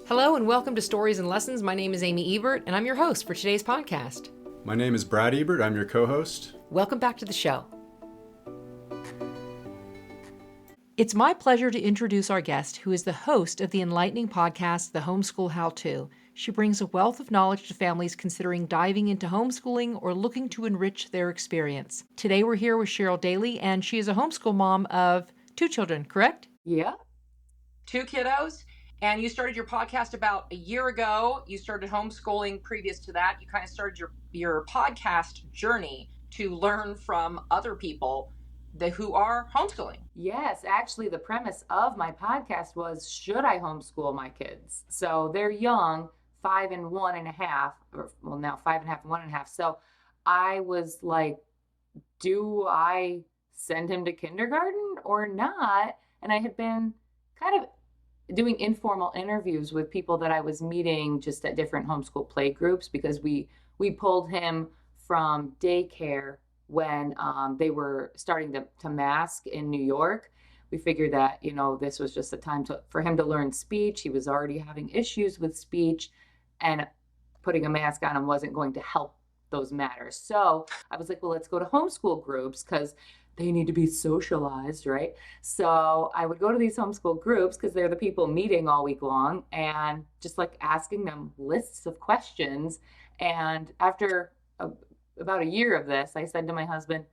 Hello and welcome to Stories and Lessons. My name is Amy Ebert and I'm your host for today's podcast. My name is Brad Ebert. I'm your co-host. Welcome back to the show. It's my pleasure to introduce our guest, who is the host of the enlightening podcast, The Homeschool How-To. She brings a wealth of knowledge to families considering diving into homeschooling or looking to enrich their experience. Today we're here with Cheryl Daley, and she is a homeschool mom of 2 children, correct? Yeah. 2 kiddos. And you started your podcast about a year ago. You started homeschooling previous to that. You kind of started your podcast journey to learn from other people who are homeschooling. Yes, actually, the premise of my podcast was, should I homeschool my kids? So they're young, 5 and 1.5, or well, now 5.5 and 1.5. So I was like, do I send him to kindergarten or not? And I had been kind of doing informal interviews with people that I was meeting just at different homeschool play groups, because we pulled him from daycare when they were starting to mask in New York. We figured that, this was just a time for him to learn speech. He was already having issues with speech, and putting a mask on him wasn't going to help those matters. So I was like, well, let's go to homeschool groups because they need to be socialized, right? So I would go to these homeschool groups because they're the people meeting all week long, and just like asking them lists of questions. And after about a year of this, I said to my husband,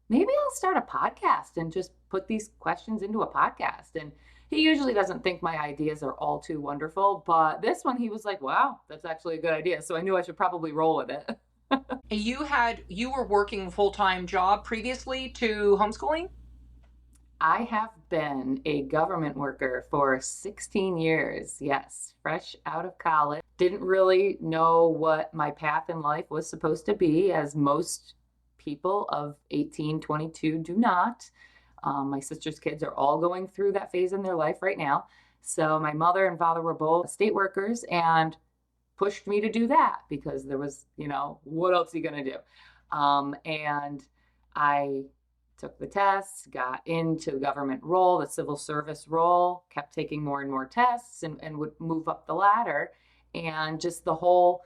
maybe I'll start a podcast and just put these questions into a podcast. And he usually doesn't think my ideas are all too wonderful, but this one he was like, wow, that's actually a good idea. So I knew I should probably roll with it. You were working a full-time job previously to homeschooling? I have been a government worker for 16 years. Yes, fresh out of college. Didn't really know what my path in life was supposed to be, as most people of 18, 22 do not. My sister's kids are all going through that phase in their life right now. So my mother and father were both state workers and pushed me to do that because there was, what else are you going to do? And I took the tests, got into the government role, the civil service role, kept taking more and more tests and would move up the ladder. And just the whole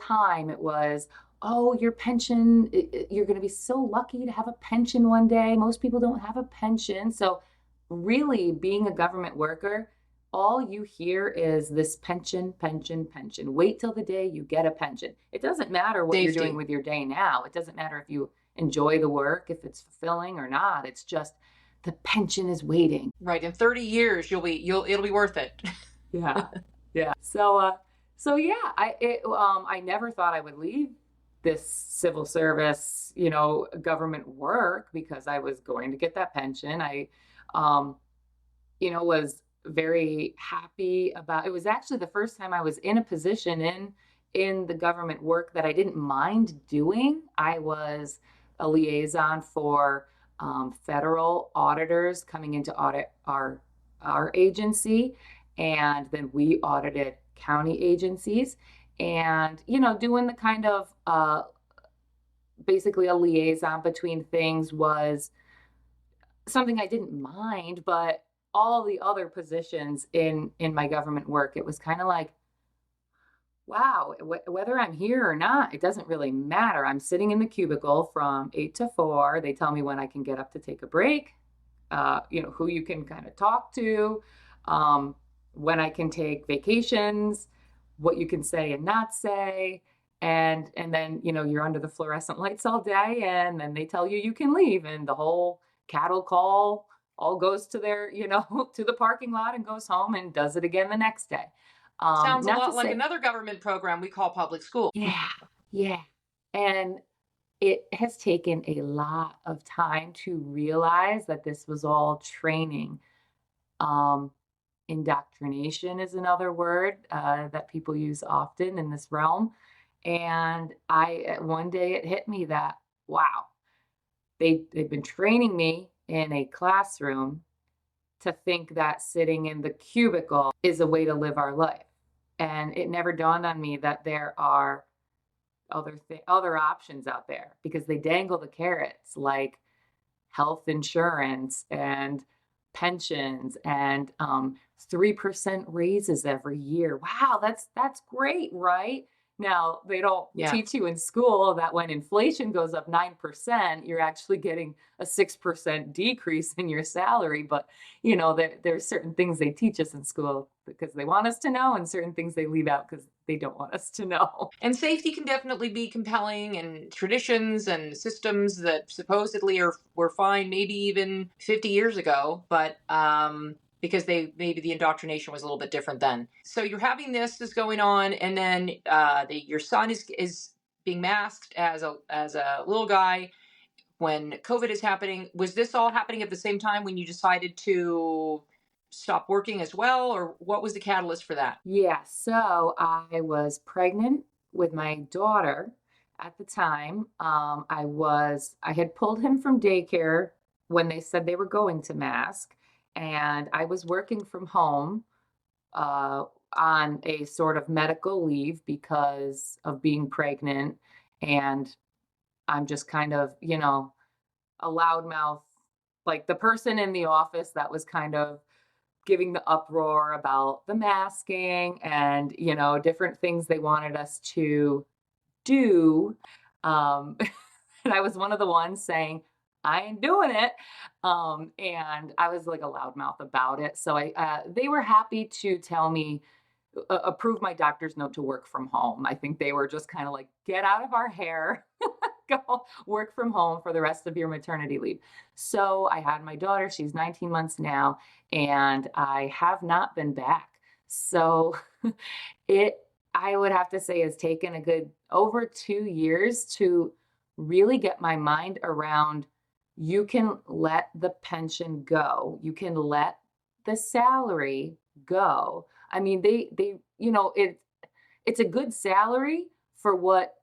time it was, oh, your pension, you're going to be so lucky to have a pension one day. Most people don't have a pension. So really, being a government worker, all you hear is this pension, pension, pension. Wait till the day you get a pension. It doesn't matter what you're doing with your day now. It doesn't matter if you enjoy the work, if it's fulfilling or not. It's just the pension is waiting. Right. In 30 years, it'll be worth it. Yeah. Yeah. So yeah, I never thought I would leave this civil service, government work, because I was going to get that pension. I, was very happy about it. Was actually the first time I was in a position in the government work that I didn't mind doing. I was a liaison for federal auditors coming in to audit our agency, and then we audited county agencies, and doing the kind of basically a liaison between things was something I didn't mind. But all the other positions in my government work, it was kind of like, wow, whether I'm here or not, it doesn't really matter. I'm sitting in the cubicle from 8 to 4. They tell me when I can get up to take a break, who you can kind of talk to, when I can take vacations, what you can say and not say. And then, you're under the fluorescent lights all day, and then they tell you can leave, and the whole cattle call all goes to their, to the parking lot and goes home and does it again the next day. Sounds a lot like another government program we call public school. Yeah, yeah. And it has taken a lot of time to realize that this was all training. Indoctrination is another word that people use often in this realm. And one day it hit me that, wow, they've been training me in a classroom to think that sitting in the cubicle is a way to live our life. And it never dawned on me that there are other options out there, because they dangle the carrots like health insurance and pensions and 3% raises every year. Wow, that's great, right? Now, they don't Yeah. teach you in school that when inflation goes up 9%, you're actually getting a 6% decrease in your salary. But, there's certain things they teach us in school because they want us to know, and certain things they leave out because they don't want us to know. And safety can definitely be compelling, and traditions and systems that supposedly were fine maybe even 50 years ago, but because they maybe the indoctrination was a little bit different then. So you're having this is going on, and then your son is being masked as a little guy when COVID is happening. Was this all happening at the same time when you decided to stop working as well, or what was the catalyst for that? Yeah, so I was pregnant with my daughter at the time. I had pulled him from daycare when they said they were going to mask, and I was working from home uh, on a sort of medical leave because of being pregnant. And I'm just kind of, a loudmouth, like the person in the office that was kind of giving the uproar about the masking and, different things they wanted us to do. Um, and I was one of the ones saying, I ain't doing it. And I was like a loudmouth about it. So they were happy to tell me, approve my doctor's note to work from home. I think they were just kind of like, get out of our hair, go work from home for the rest of your maternity leave. So I had my daughter, she's 19 months now, and I have not been back. So it, I would have to say, has taken a good over 2 years to really get my mind around you can let the pension go. You can let the salary go. I mean, it's a good salary for what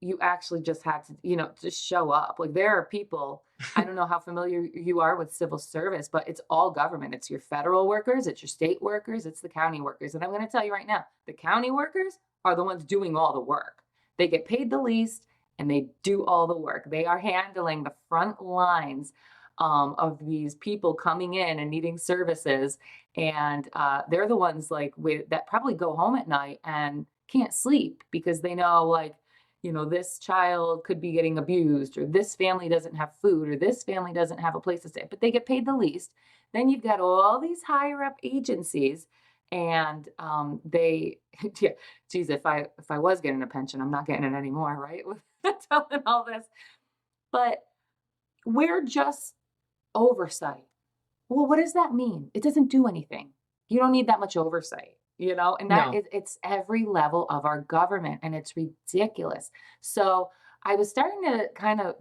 you actually just had to, just show up. Like there are people, I don't know how familiar you are with civil service, but it's all government. It's your federal workers, it's your state workers, it's the county workers. And I'm going to tell you right now, the county workers are the ones doing all the work. They get paid the least and they do all the work. They are handling the front lines of these people coming in and needing services. And they're the ones that probably go home at night and can't sleep because they know this child could be getting abused, or this family doesn't have food, or this family doesn't have a place to stay, but they get paid the least. Then you've got all these higher up agencies, and yeah, geez, if I was getting a pension, I'm not getting it anymore, right? With telling all this, but we're just oversight. Well, what does that mean? It doesn't do anything. You don't need that much oversight, and No. it's every level of our government, and it's ridiculous. So I was starting to kind of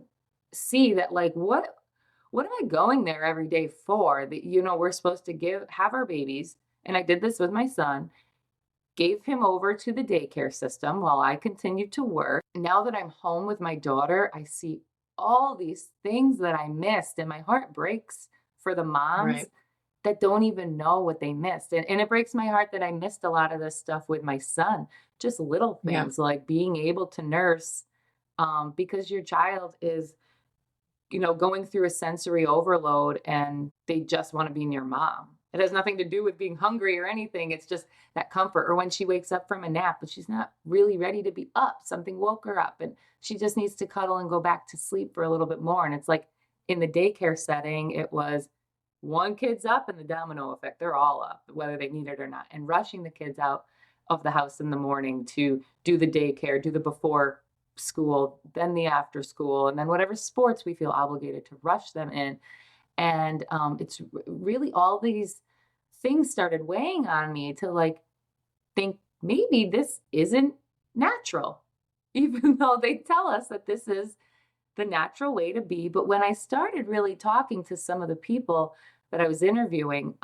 see that, like, what am I going there every day for? That, we're supposed to have our babies. And I did this with my son, gave him over to the daycare system while I continued to work. Now that I'm home with my daughter, I see all these things that I missed, and my heart breaks for the moms Right. that don't even know what they missed. And it breaks my heart that I missed a lot of this stuff with my son, just little Yeah. things like being able to nurse because your child is, going through a sensory overload and they just want to be near mom. It has nothing to do with being hungry or anything. It's just that comfort. Or when she wakes up from a nap, but she's not really ready to be up, something woke her up and she just needs to cuddle and go back to sleep for a little bit more. And it's like in the daycare setting, it was one kid's up and the domino effect. They're all up, whether they need it or not. And rushing the kids out of the house in the morning to do the daycare, do the before school, then the after school, and then whatever sports we feel obligated to rush them in. And it's really all these things started weighing on me to think maybe this isn't natural, even though they tell us that this is the natural way to be. But when I started really talking to some of the people that I was interviewing,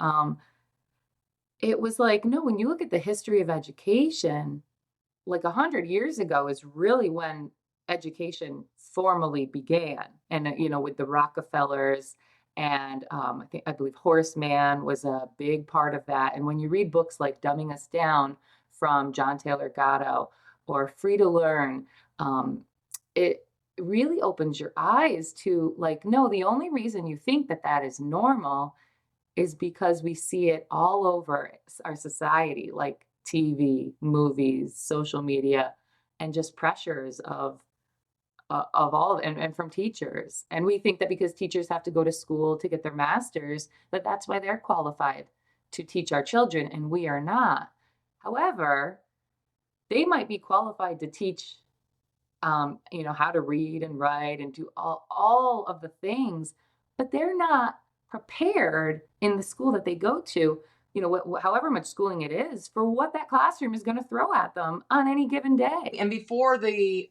it was like, no, when you look at the history of education, like 100 years ago is really when education formally began. And, with the Rockefellers and I believe Horace Mann was a big part of that. And when you read books like Dumbing Us Down from John Taylor Gatto or Free to Learn, it really opens your eyes to no, the only reason you think that that is normal is because we see it all over our society, like TV, movies, social media, and just pressures of all and from teachers. And we think that because teachers have to go to school to get their masters, that that's why they're qualified to teach our children, and we are not. However, they might be qualified to teach, how to read and write and do all of the things, but they're not prepared in the school that they go to, however much schooling it is, for what that classroom is going to throw at them on any given day. And before the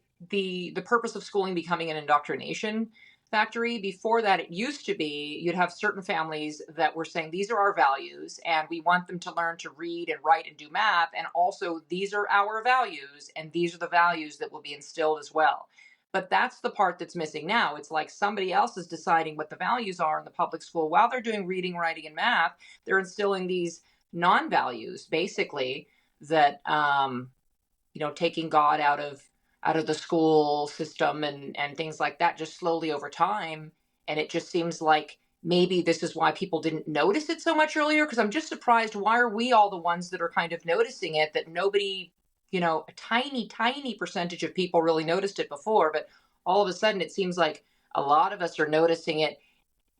purpose of schooling becoming an indoctrination factory, before that, it used to be you'd have certain families that were saying these are our values and we want them to learn to read and write and do math, and also these are our values and these are the values that will be instilled as well. But that's the part that's missing now. It's like somebody else is deciding what the values are in the public school. While they're doing reading, writing, and math, they're instilling these non-values, basically, that taking God out of the school system and things like that, just slowly over time. And it just seems like maybe this is why people didn't notice it so much earlier, because I'm just surprised, why are we all the ones that are kind of noticing it, that nobody, a tiny, tiny percentage of people really noticed it before, but all of a sudden it seems like a lot of us are noticing it.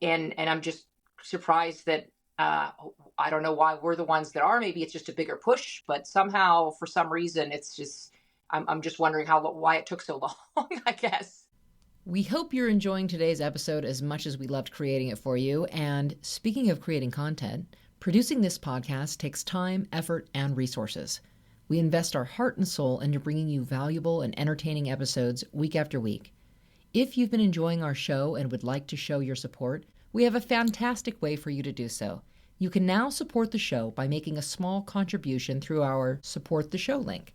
And I'm just surprised that, I don't know why we're the ones that are. Maybe it's just a bigger push, but somehow, for some reason, it's just, I'm just wondering why it took so long, I guess. We hope you're enjoying today's episode as much as we loved creating it for you. And speaking of creating content, producing this podcast takes time, effort, and resources. We invest our heart and soul into bringing you valuable and entertaining episodes week after week. If you've been enjoying our show and would like to show your support, we have a fantastic way for you to do so. You can now support the show by making a small contribution through our Support the Show link.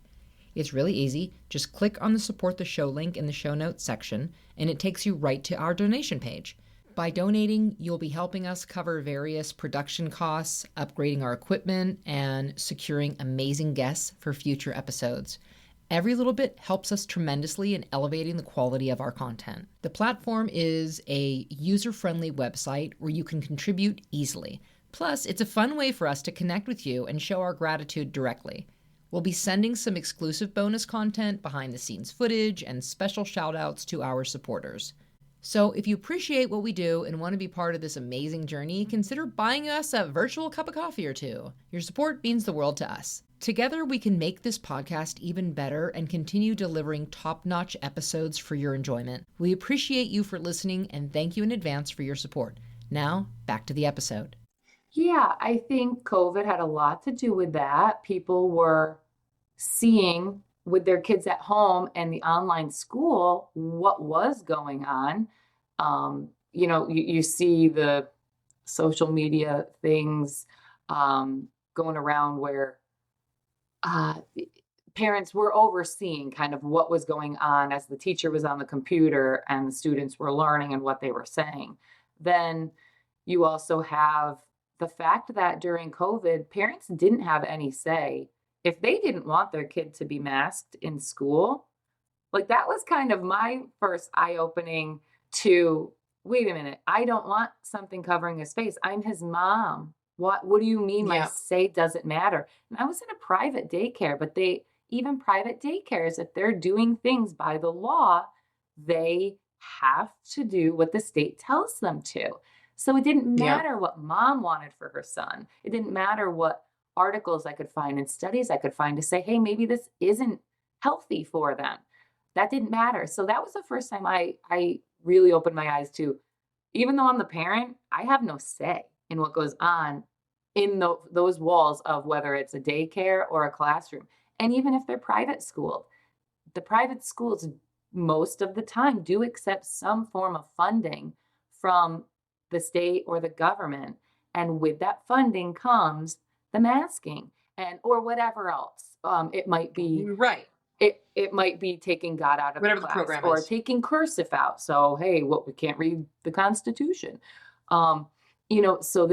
It's really easy. Just click on the Support the Show link in the show notes section, and it takes you right to our donation page. By donating, you'll be helping us cover various production costs, upgrading our equipment, and securing amazing guests for future episodes. Every little bit helps us tremendously in elevating the quality of our content. The platform is a user-friendly website where you can contribute easily. Plus, it's a fun way for us to connect with you and show our gratitude directly. We'll be sending some exclusive bonus content, behind-the-scenes footage, and special shout-outs to our supporters. So if you appreciate what we do and want to be part of this amazing journey, consider buying us a virtual cup of coffee or two. Your support means the world to us. Together, we can make this podcast even better and continue delivering top-notch episodes for your enjoyment. We appreciate you for listening and thank you in advance for your support. Now, back to the episode. Yeah, I think COVID had a lot to do with that. People were seeing with their kids at home and the online school what was going on. You see the social media things going around where parents were overseeing kind of what was going on as the teacher was on the computer and the students were learning and what they were saying. Then you also have the fact that during COVID, parents didn't have any say. If they didn't want their kid to be masked in school, like that was kind of my first eye-opening to, wait a minute, I don't want something covering his face. I'm his mom. What do you mean my say doesn't matter? And I was in a private daycare, but even private daycares, if they're doing things by the law, they have to do what the state tells them to. So it didn't matter what mom wanted for her son. It didn't matter what articles I could find and studies I could find to say, hey, maybe this isn't healthy for them. That didn't matter. So that was the first time I really opened my eyes to, even though I'm the parent, I have no say in what goes on in those walls of whether it's a daycare or a classroom. And even if they're private schooled, the private schools most of the time do accept some form of funding from the state or the government. And with that funding comes the masking or whatever else. It might be It might be taking God out of whatever the the class program or is. taking cursive out. So, hey, we can't read the Constitution. So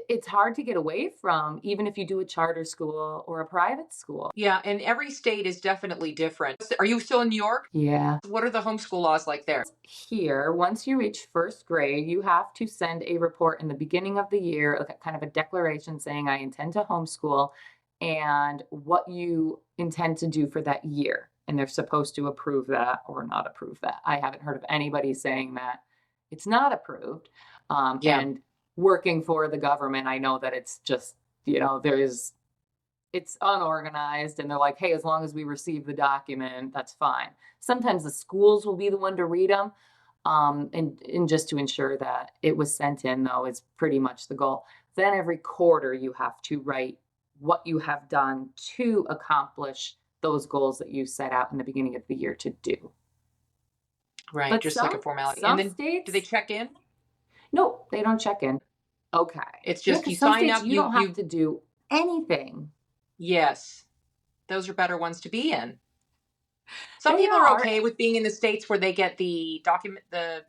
it's hard to get away from, even if you do a charter school or a private school. Yeah, and every state is definitely different. Are you still in New York? Yeah. What are the homeschool laws like there? Here, once you reach first grade, you have to send a report in the beginning of the year, kind of a declaration saying, I intend to homeschool and what you intend to do for that year. And they're supposed to approve that or not approve that. I haven't heard of anybody saying that it's not approved. Yeah. And working for the government, I know that it's just, it's unorganized and they're like, hey, as long as we receive the document, that's fine. Sometimes the schools will be the one to read them. And just to ensure that it was sent in, though, is pretty much the goal. Then every quarter you have to write what you have done to accomplish those goals that you set out in the beginning of the year to do. Right, But just like a formality. some And then states, do they check in? no, they don't check in. Okay. It's 'cause just you some sign states up, you don't have to do anything. yes. Those are better ones to be in. Some They people are are. okay with being in the states where they get the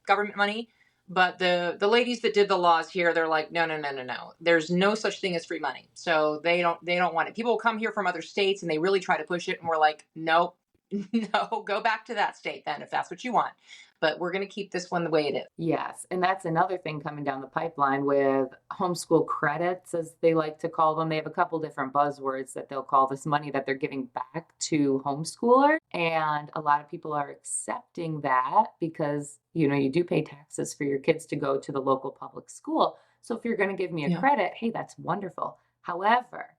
government money, but the ladies that did the laws here, they're like, no. There's no such thing as free money. So they don't want it. People will come here from other states and they really try to push it, and we're like, nope, no, go back to that state then if that's what you want. But we're going to keep this one the way it is. Yes, and that's another thing coming down the pipeline with homeschool credits, as they like to call them. They have a couple different buzzwords that they'll call this money that they're giving back to homeschoolers. And a lot of people are accepting that because, you do pay taxes for your kids to go to the local public school. So if you're going to give me a Yeah. credit, hey, that's wonderful. However,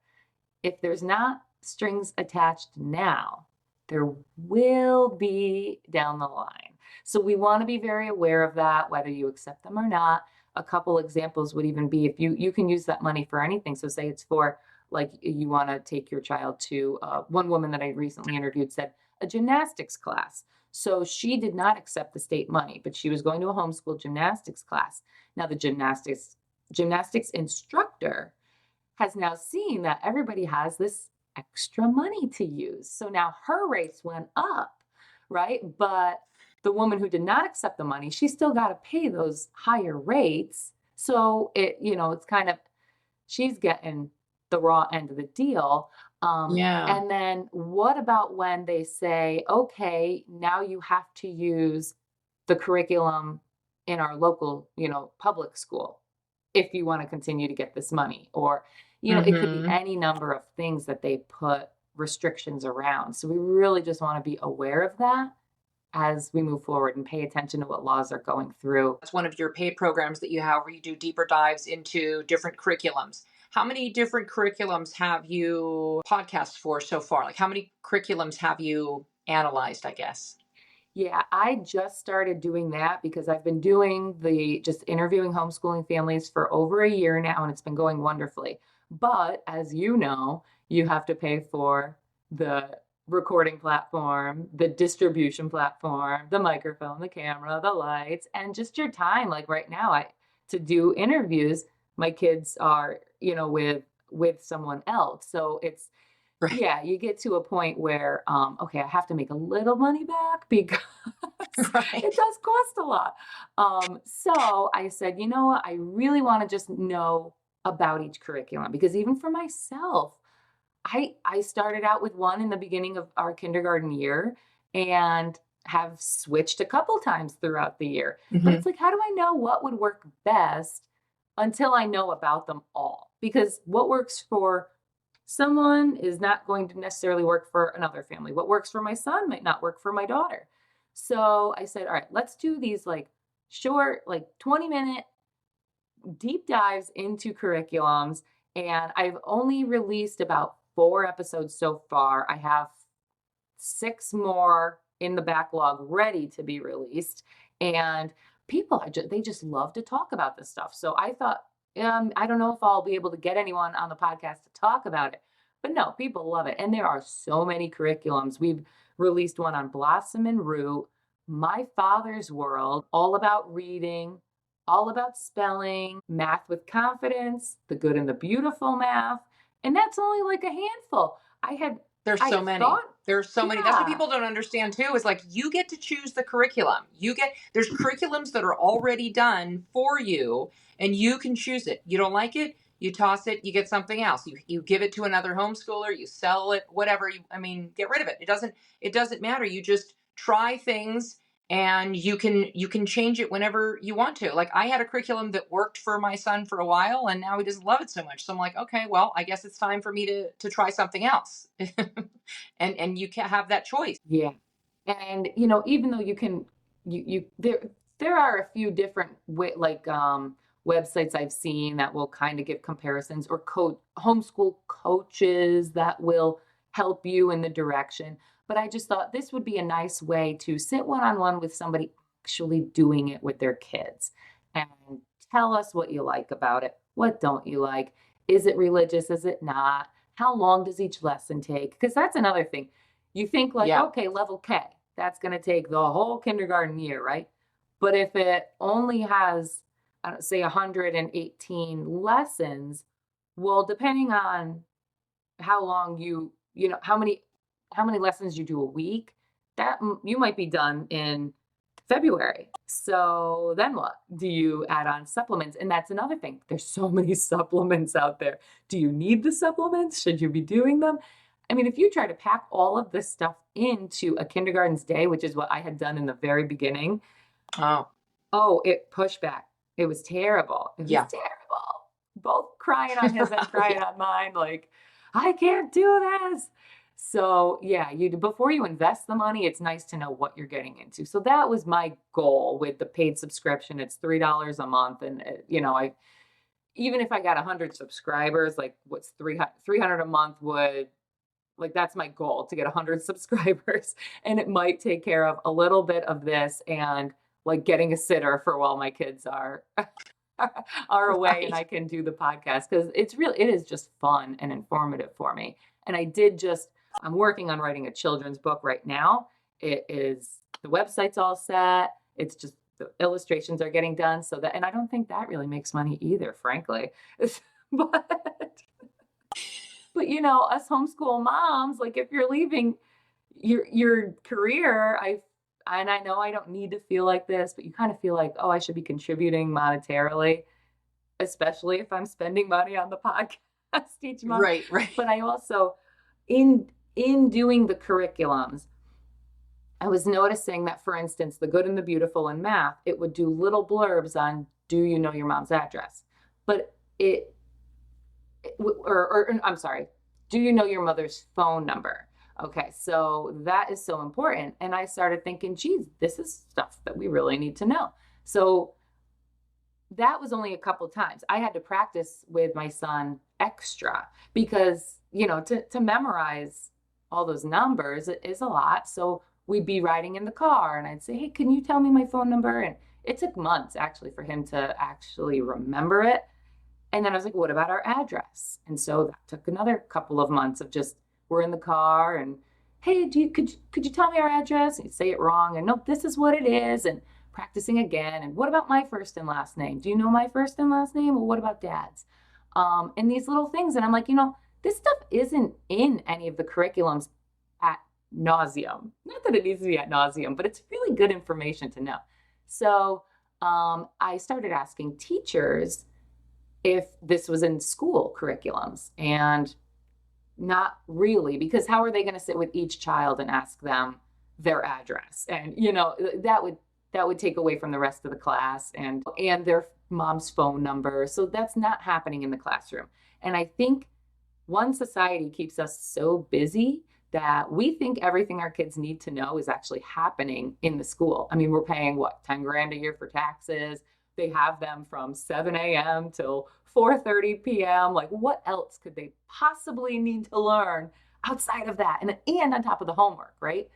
if there's not strings attached now, there will be down the line. So we want to be very aware of that, whether you accept them or not. A couple examples would even be if you can use that money for anything. So say it's for, like, you want to take your child to, one woman that I recently interviewed said a gymnastics class. So she did not accept the state money, but she was going to a homeschool gymnastics class. Now the gymnastics instructor has now seen that everybody has this extra money to use. So now her rates went up, right? But the woman who did not accept the money, she still got to pay those higher rates. So it's kind of, she's getting the raw end of the deal. Yeah. And then what about when they say, okay, now you have to use the curriculum in our local, public school if you want to continue to get this money, or, it could be any number of things that they put restrictions around. So we really just want to be aware of that as we move forward and pay attention to what laws are going through. That's one of your paid programs that you have where you do deeper dives into different curriculums. How many different curriculums have you podcast for so far? Like how many curriculums have you analyzed, I guess? Yeah, I just started doing that because I've been doing just interviewing homeschooling families for over a year now, and it's been going wonderfully. But as you know, you have to pay for the recording platform, the distribution platform, the microphone, the camera, the lights, and just your time. Like right now, to do interviews, my kids are, with someone else. So it's, Right. yeah, you get to a point where, okay, I have to make a little money back because Right. it does cost a lot. So I said, you know what? I really want to just know about each curriculum because even for myself, I started out with one in the beginning of our kindergarten year and have switched a couple times throughout the year. But it's like, how do I know what would work best until I know about them all? Because what works for someone is not going to necessarily work for another family. What works for my son might not work for my daughter. So I said, all right, let's do these like short, like 20-minute deep dives into curriculums. And I've only released about 4 episodes so far. I have 6 more in the backlog ready to be released. And people, they just love to talk about this stuff. So I thought, I don't know if I'll be able to get anyone on the podcast to talk about it. But no, people love it. And there are so many curriculums. We've released one on Blossom and Root, My Father's World, all about reading, all about spelling, math with confidence, the good and the beautiful math. And that's only like a handful. There's so many. There's so many. That's what people don't understand too, is like you get to choose the curriculum. There's curriculums that are already done for you and you can choose it. You don't like it? you toss it, you get something else. You give it to another homeschooler, you sell it, whatever. Get rid of it. It doesn't matter. You just try things, and you can change it whenever you want to. Like, I had a curriculum that worked for my son for a while, and now he doesn't love it so much. So I'm like, okay, well, I guess it's time for me to try something else. And you can't have that choice. Yeah. And even though you can, there are a few different websites I've seen that will kind of give comparisons, or homeschool coaches that will help you in the direction. But I just thought this would be a nice way to sit one-on-one with somebody actually doing it with their kids, and tell us what you like about it. What don't you like? Is it religious? Is it not? How long does each lesson take? Because that's another thing. You think like, Yeah. okay, level K, that's going to take the whole kindergarten year, right? But if it only has, I don't say 118 lessons, well, depending on how long how many lessons you do a week, that you might be done in February. So then what? Do you add on supplements? And that's another thing. There's so many supplements out there. Do you need the supplements? Should you be doing them? I mean, if you try to pack all of this stuff into a kindergarten's day, which is what I had done in the very beginning, it pushed back. It was terrible. It was terrible. Both crying on his and crying on mine. Like, I can't do this. So yeah, before you invest the money, it's nice to know what you're getting into. So that was my goal with the paid subscription. It's $3 a month, and even if I got 100 subscribers, like what's 300 a month would, like, that's my goal, to get 100 subscribers, and it might take care of a little bit of this and like getting a sitter for while my kids are away, Right. and I can do the podcast, because it is just fun and informative for me. And I'm working on writing a children's book right now. The website's all set. It's just the illustrations are getting done, and I don't think that really makes money either, frankly. but us homeschool moms, like, if you're leaving your career, and I know I don't need to feel like this, but you kind of feel like, oh, I should be contributing monetarily, especially if I'm spending money on the podcast each month. Right. But I also, in doing the curriculums, I was noticing that, for instance, the good and the beautiful in math, it would do little blurbs on, do you know your mom's address? But I'm sorry, do you know your mother's phone number? Okay, so that is so important. And I started thinking, geez, this is stuff that we really need to know. So that was only a couple times. I had to practice with my son extra, because, to memorize all those numbers is a lot. So we'd be riding in the car, and I'd say, hey, can you tell me my phone number? And it took months actually for him to actually remember it. And then I was like, what about our address? And so that took another couple of months of just, we're in the car, and hey, could you tell me our address? And you say it wrong, and no, this is what it is, and practicing again. And what about my first and last name? Do you know my first and last name? Well, what about dad's? And these little things. And I'm like, this stuff isn't in any of the curriculums at nauseum. Not that it needs to be at nauseum, but it's really good information to know. So I started asking teachers if this was in school curriculums, and not really, because how are they going to sit with each child and ask them their address? And that would take away from the rest of the class, and their mom's phone number. So that's not happening in the classroom. And I think one society keeps us so busy that we think everything our kids need to know is actually happening in the school. I mean, we're paying what, 10 grand a year for taxes. They have them from 7 a.m. till 4:30 p.m. Like, what else could they possibly need to learn outside of that? And on top of the homework, right?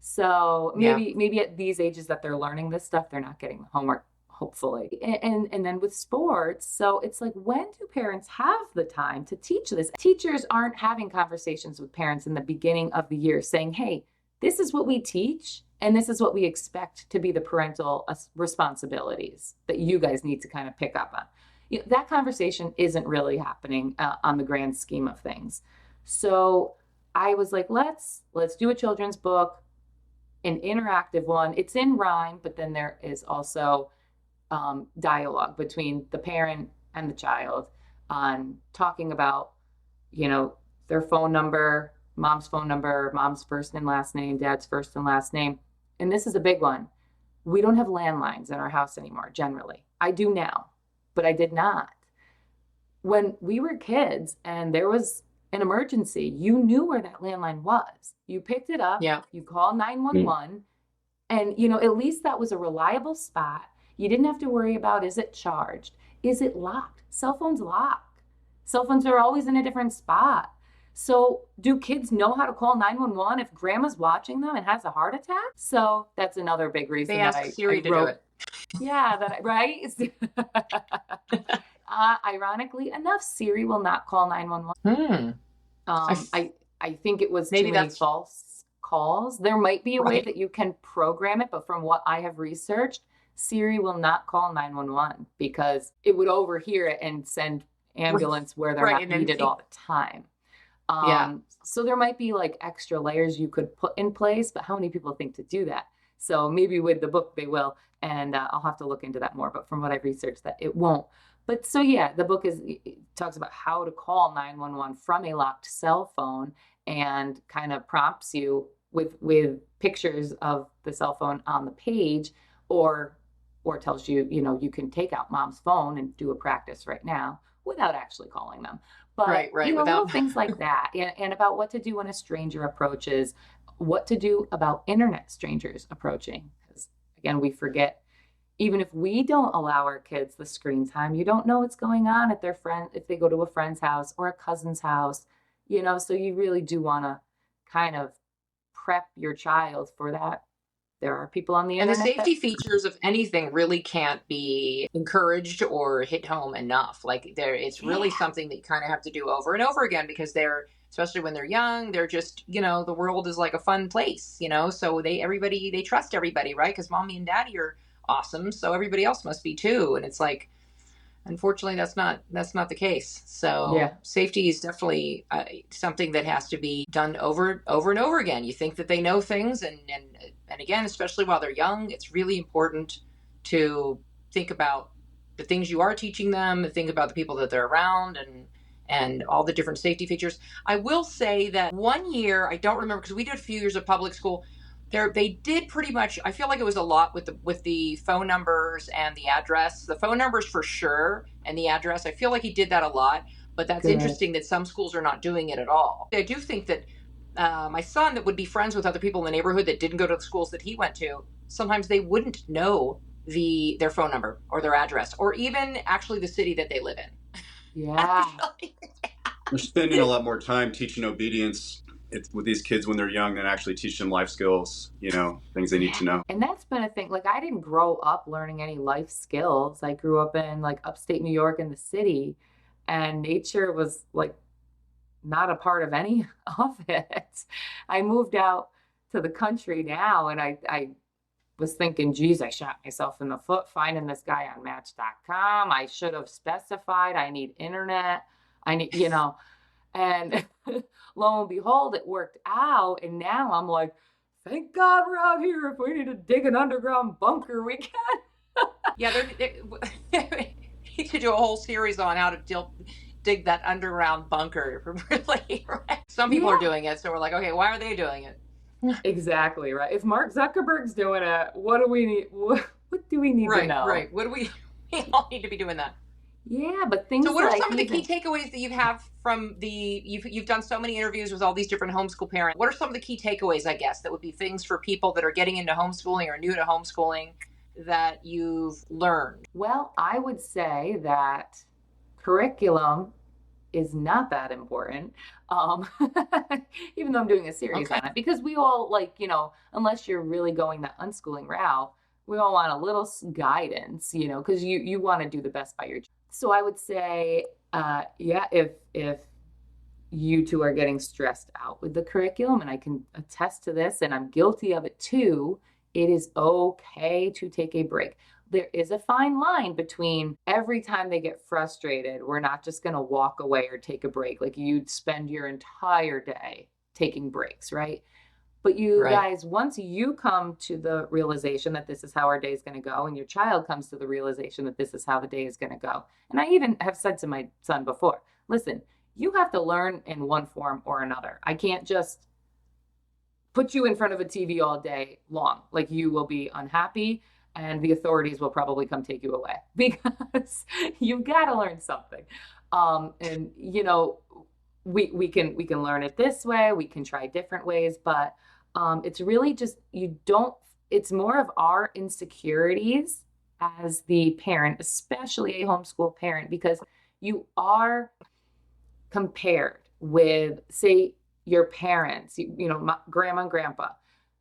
So maybe at these ages that they're learning this stuff, they're not getting the homework, hopefully. And then with sports, so it's like, when do parents have the time to teach this? Teachers aren't having conversations with parents in the beginning of the year saying, hey, this is what we teach, and this is what we expect to be the parental responsibilities that you guys need to kind of pick up on. That conversation isn't really happening on the grand scheme of things. So I was like, let's do a children's book, an interactive one. It's in rhyme, but then there is also dialogue between the parent and the child. on talking about, you know, their phone number, mom's first and last name, dad's first and last name. And this is a big one. We don't have landlines in our house anymore, generally. I do now, but I did not. When we were kids and there was an emergency, you knew where that landline was. You picked it up, Yeah. you called 911, and at least that was a reliable spot. You didn't have to worry about, is it charged? Is it locked? Cell phones lock. Cell phones are always in a different spot. So do kids know how to call 911 if grandma's watching them and has a heart attack? So that's another big reason They ask Siri to do it. Yeah, right? Ironically enough, Siri will not call 911. I think it was Maybe too many that's false calls. There might be a way right. that you can program it, but from what I have researched, Siri will not call 911 because it would overhear it and send ambulance where they're Right. not needed all the time. Yeah. So there might be like extra layers you could put in place, but how many people think to do that? So maybe with the book they will, and I'll have to look into that more. But from what I've researched, that it won't. But so yeah, the book it talks about how to call 911 from a locked cell phone, and kind of prompts you with pictures of the cell phone on the page, or tells you, you can take out mom's phone and do a practice right now without actually calling them. But Right. little Without things like that, and about what to do when a stranger approaches, what to do about internet strangers approaching. Because again, we forget, even if we don't allow our kids the screen time, you don't know what's going on at their friend if they go to a friend's house or a cousin's house, so you really do want to kind of prep your child for that. There are people on the And the internet safety features of anything really can't be encouraged or hit home enough. Like it's really Yeah. something that you kind of have to do over and over again, because especially when they're young, they're just, the world is like a fun place, so they trust everybody, right? Because mommy and daddy are awesome. So everybody else must be too. And it's like, unfortunately, that's not the case. So Yeah. safety is definitely something that has to be done over and over again. You think that they know things, and again, especially while they're young, it's really important to think about the things you are teaching them, think about the people that they're around, and all the different safety features. I will say that one year, I don't remember because we did a few years of public school. They did pretty much. I feel like it was a lot with the phone numbers and the address. The phone numbers for sure, and the address. I feel like he did that a lot. But that's Good. interesting that some schools are not doing it at all. I do think that my son that would be friends with other people in the neighborhood that didn't go to the schools that he went to, sometimes they wouldn't know their phone number or their address, or even actually the city that they live in. Yeah. We're spending a lot more time teaching obedience with these kids when they're young than actually teach them life skills, things they need to know. And that's been a thing. Like, I didn't grow up learning any life skills. I grew up in like upstate New York in the city, and nature was like not a part of any of it. I moved out to the country now, and I was thinking, geez, I shot myself in the foot finding this guy on Match.com. I should have specified I need internet. I need, and lo and behold, it worked out. And now I'm like, thank God we're out here. If we need to dig an underground bunker, we can. Yeah, they need to do a whole series on how to dig that underground bunker. Really, right? Some people are doing it, so we're like, okay, why are they doing it? Exactly, right. If Mark Zuckerberg's doing it, what do we need? What do we need to know? Right. What do we all need to be doing that? Yeah, but things. So, what like are some of the key takeaways that you have from you've done so many interviews with all these different homeschool parents? What are some of the key takeaways, I guess, that would be things for people that are getting into homeschooling or new to homeschooling that you've learned? Well, I would say that curriculum is not that important, even though I'm doing a series on it, because we all unless you're really going that unschooling route, we all want a little guidance, because you want to do the best by your child. So I would say, if you two are getting stressed out with the curriculum, and I can attest to this, and I'm guilty of it too, it is okay to take a break. There is a fine line between every time they get frustrated, we're not just going to walk away or take a break. Like, you'd spend your entire day taking breaks, right? But you Right. guys, once you come to the realization that this is how our day is going to go, and your child comes to the realization that this is how the day is going to go. And I even have said to my son before, listen, you have to learn in one form or another. I can't just put you in front of a TV all day long. Like, you will be unhappy and the authorities will probably come take you away because you've got to learn something. And you know, we can learn it this way, we can try different ways, but it's really just, it's more of our insecurities as the parent, especially a homeschool parent, because you are compared with, say, your parents, you know, my grandma and grandpa,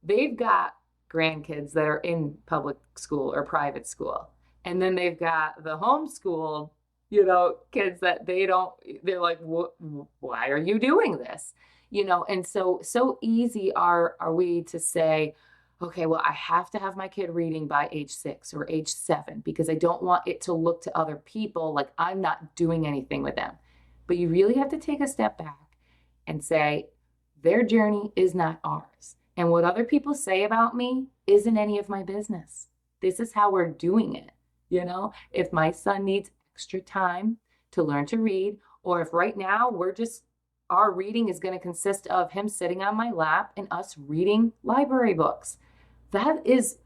they've got grandkids that are in public school or private school. And then they've got the homeschooled, you know, kids that they're like, why are you doing this? You know, and so easy are we to say, okay, well, I have to have my kid reading by age 6 or age 7 because I don't want it to look to other people like I'm not doing anything with them. But you really have to take a step back and say, their journey is not ours. And what other people say about me isn't any of my business. This is how we're doing it. You know, if my son needs extra time to learn to read, or if right now our reading is going to consist of him sitting on my lap and us reading library books, that is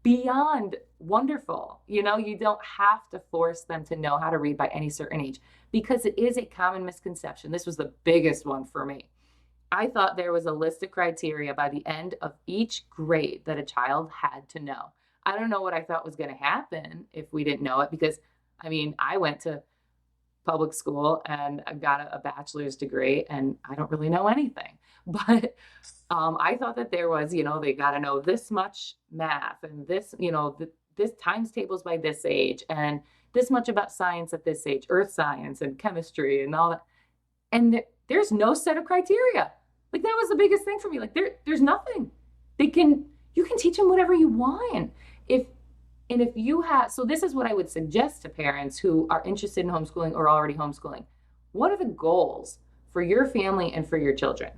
beyond wonderful. You know, you don't have to force them to know how to read by any certain age, because it is a common misconception. This was the biggest one for me. I thought there was a list of criteria by the end of each grade that a child had to know. I don't know what I thought was going to happen if we didn't know it, because, I mean, I went to public school and I got a bachelor's degree and I don't really know anything. But I thought that there was, you know, they got to know this much math and this, you know, this times tables by this age and this much about science at this age, earth science and chemistry and all that. And there's no set of criteria. Like, that was the biggest thing for me. Like, there's nothing. You can teach them whatever you want. If you have, so this is what I would suggest to parents who are interested in homeschooling or already homeschooling. What are the goals for your family and for your children?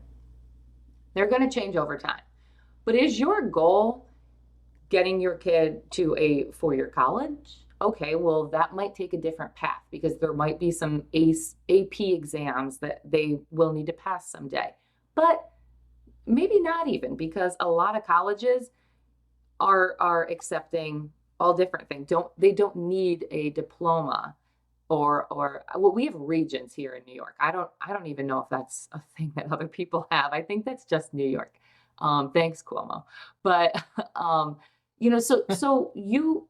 They're going to change over time. But is your goal getting your kid to a 4-year college? Okay, well, that might take a different path because there might be some AP exams that they will need to pass someday. But maybe not even, because a lot of colleges are accepting all different things. They don't need a diploma or well, we have regents here in New York. I don't even know if that's a thing that other people have. I think that's just New York. Thanks, Cuomo. But you know, so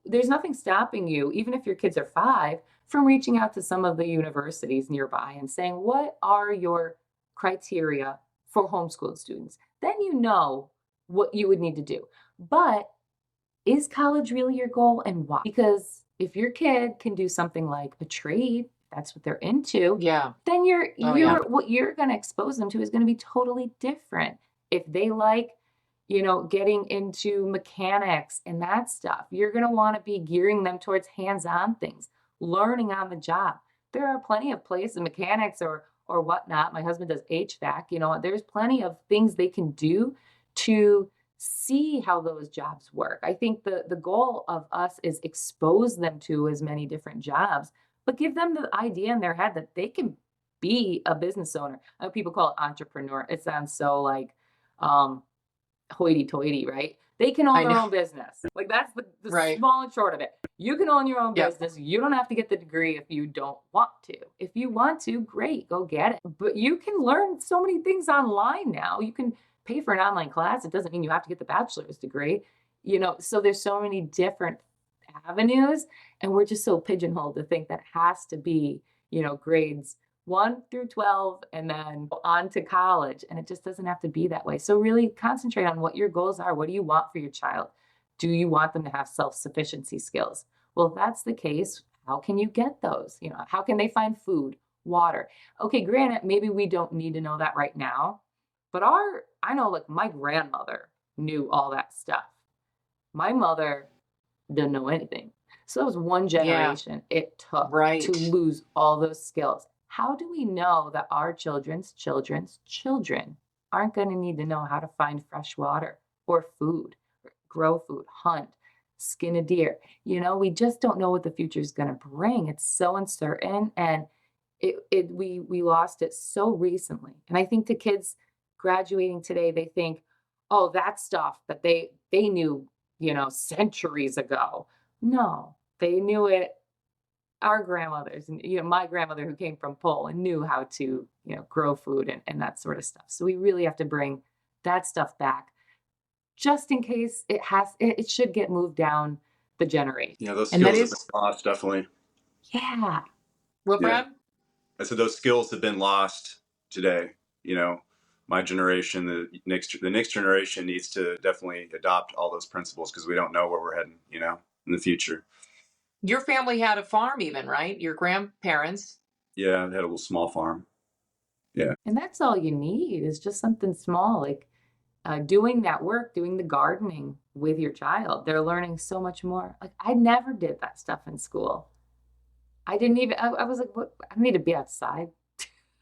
there's nothing stopping you, even if your kids are 5, from reaching out to some of the universities nearby and saying, what are your criteria for homeschool students? Then you know what you would need to do. But is college really your goal, and why? Because if your kid can do something like a trade, that's what they're into, Yeah. then yeah. what you're going to expose them to is going to be totally different. If they like, you know, getting into mechanics and that stuff, you're going to want to be gearing them towards hands-on things, learning on the job. There are plenty of places, mechanics or whatnot. My husband does HVAC. You know, there's plenty of things they can do to see how those jobs work. I think the goal of us is expose them to as many different jobs, but give them the idea in their head that they can be a business owner. I know people call it entrepreneur. It sounds so like hoity-toity, right? They can own their own business. Like, that's the Right. small and short of it. You can own your own Yep. business. You don't have to get the degree if you don't want to. If you want to, great, go get it. But you can learn so many things online now. You can pay for an online class. It doesn't mean you have to get the bachelor's degree. You know, so there's so many different avenues, and we're just so pigeonholed to think that has to be, you know, grades 1 through 12 and then on to college. And it just doesn't have to be that way. So really concentrate on what your goals are. What do you want for your child? Do you want them to have self-sufficiency skills? Well, if that's the case, how can you get those? You know, how can they find food, water? Okay, granted, maybe we don't need to know that right now, but I know, like, my grandmother knew all that stuff. My mother didn't know anything. So that was one generation it took Right. to lose all those skills. How do we know that our children's children's children aren't going to need to know how to find fresh water or food, or grow food, hunt, skin a deer. We just don't know what the future is going to bring. It's so uncertain, and we lost it so recently. And I think the kids graduating today, they think, oh, that stuff that they knew, centuries ago. No, they knew it. Our grandmothers, and my grandmother who came from Poland knew how to, grow food and that sort of stuff. So we really have to bring that stuff back, just in case it should get moved down the generation. Yeah, those And that skills have been is, lost, definitely. Yeah. well, Yeah. Brad? I said those skills have been lost today. My generation, the next generation needs to definitely adopt all those principles, because we don't know where we're heading, in the future. Your family had a farm even, right? Your grandparents. Yeah, they had a little small farm. Yeah. And that's all you need, is just something small, like doing that work, doing the gardening with your child. They're learning so much more. Like, I never did that stuff in school. I didn't even, I was like, what? I need to be outside.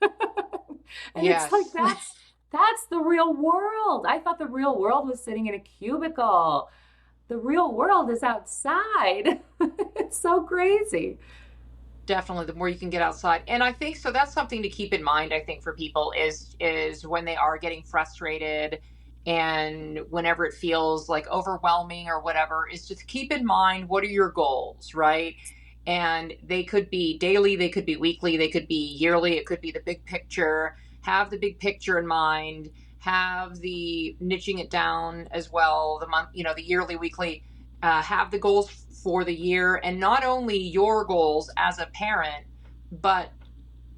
And Yes. it's like, that's the real world. I thought the real world was sitting in a cubicle. The real world is outside. It's so crazy. Definitely, the more you can get outside. And I think so that's something to keep in mind, I think, for people is when they are getting frustrated and whenever it feels like overwhelming or whatever, is just keep in mind, what are your goals, right? And they could be daily, they could be weekly, they could be yearly, it could be the big picture. Have the big picture in mind, have the niching it down as well, the month, the yearly, weekly, have the goals for the year, and not only your goals as a parent, but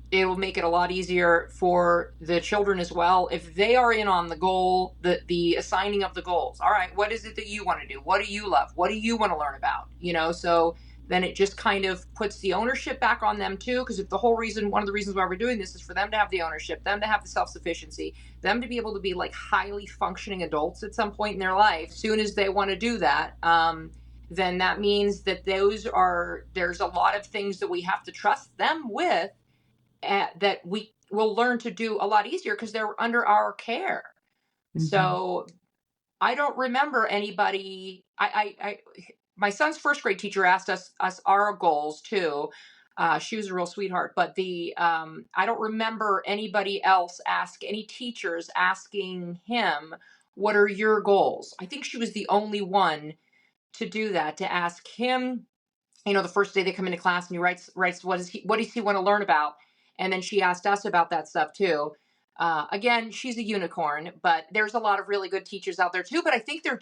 it will make it a lot easier for the children as well if they are in on the goal, the assigning of the goals. All right, what is it that you want to do? What do you love? What do you want to learn about? So then it just kind of puts the ownership back on them too, because if one of the reasons why we're doing this is for them to have the ownership, them to have the self-sufficiency, them to be able to be like highly functioning adults at some point in their life, as soon as they want to do that, then that means that there's a lot of things that we have to trust them with, that we will learn to do a lot easier because they're under our care. Mm-hmm. So I don't remember anybody. My son's first grade teacher asked us our goals too. She was a real sweetheart, but I don't remember anybody else any teachers asking him, what are your goals? I think she was the only one to do that, to ask him, the first day they come into class and he writes, what does he want to learn about? And then she asked us about that stuff too. Again, she's a unicorn, but there's a lot of really good teachers out there too. But I think they got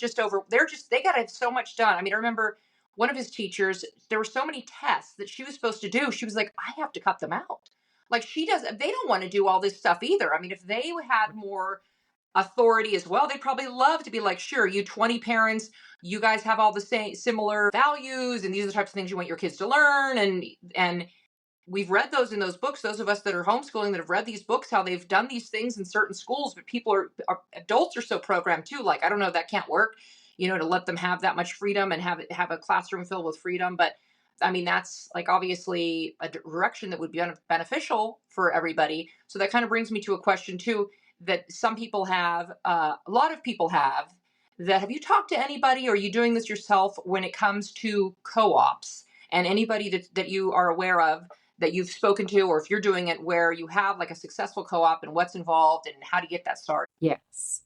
to have so much done. I mean, I remember one of his teachers, there were so many tests that she was supposed to do. She was like, I have to cut them out. Like they don't want to do all this stuff either. I mean, if they had more authority as well, they'd probably love to be like, sure, you 20 parents, you guys have all the same similar values, and these are the types of things you want your kids to learn. And we've read those in those books, those of us that are homeschooling that have read these books, how they've done these things in certain schools, but adults are so programmed too. Like, I don't know, that can't work, to let them have that much freedom and have a classroom filled with freedom. But I mean, that's like obviously a direction that would be beneficial for everybody. So that kind of brings me to a question too, that some people have, a lot of people have, that have you talked to anybody, or are you doing this yourself, when it comes to co-ops, and anybody that you are aware of that you've spoken to, or if you're doing it, where you have like a successful co-op and what's involved and how to get that started? Yes.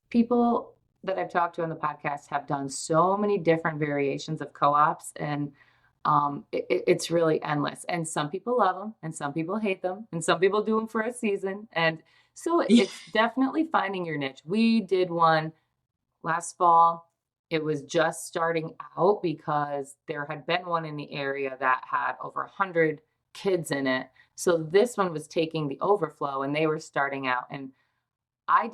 People that I've talked to on the podcast have done so many different variations of co-ops, and it's really endless. And some people love them and some people hate them, and some people do them for a season. And so it's definitely finding your niche. We did one last fall. It was just starting out because there had been one in the area that had over 100 kids in it. So this one was taking the overflow, and they were starting out. And I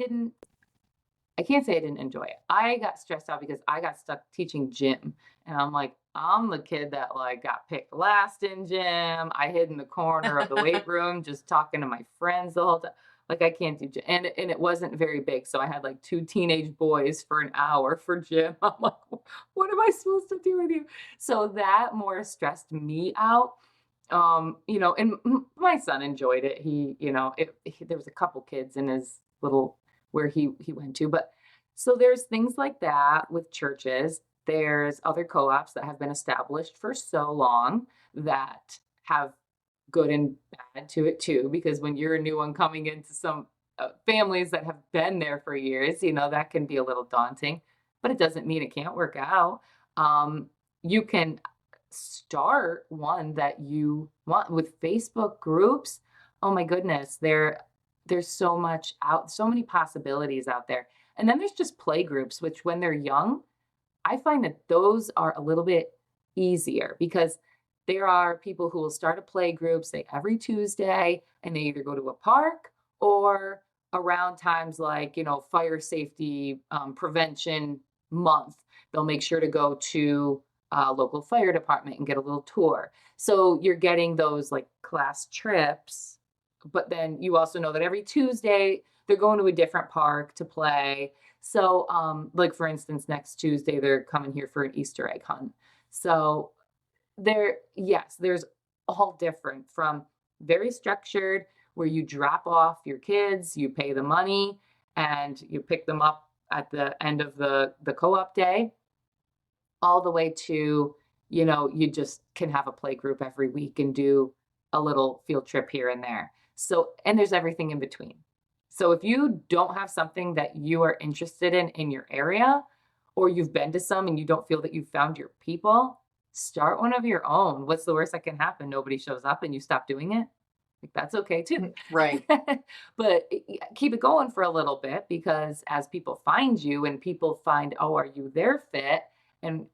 can't say I didn't enjoy it. I got stressed out because I got stuck teaching gym. And I'm like, I'm the kid that like got picked last in gym. I hid in the corner of the weight room just talking to my friends the whole time. Like, I can't do gym. And it wasn't very big. So I had like 2 teenage boys for an hour for gym. I'm like, what am I supposed to do with you? So that more stressed me out. And my son enjoyed it. He, there was a couple kids in his little where he went to. But so there's things like that with churches. There's other co-ops that have been established for so long that have good and bad to it too, because when you're a new one coming into some families that have been there for years, that can be a little daunting, but it doesn't mean it can't work out. You can start one that you want with Facebook groups. Oh my goodness, there's so many possibilities out there. And then there's just play groups, which when they're young, I find that those are a little bit easier because there are people who will start a play group, say every Tuesday, and they either go to a park or around times like, fire safety prevention month. They'll make sure to go to a local fire department and get a little tour. So you're getting those like class trips, but then you also know that every Tuesday they're going to a different park to play. So like for instance, next Tuesday, they're coming here for an Easter egg hunt. So there's all different from very structured where you drop off your kids, you pay the money and you pick them up at the end of the co-op day, all the way to, you just can have a play group every week and do a little field trip here and there. So, and there's everything in between. So if you don't have something that you are interested in your area, or you've been to some and you don't feel that you've found your people, start one of your own. What's the worst that can happen? Nobody shows up and you stop doing it. Like, that's okay too. Right. But keep it going for a little bit, because as people find you and people find, oh, are you their fit? And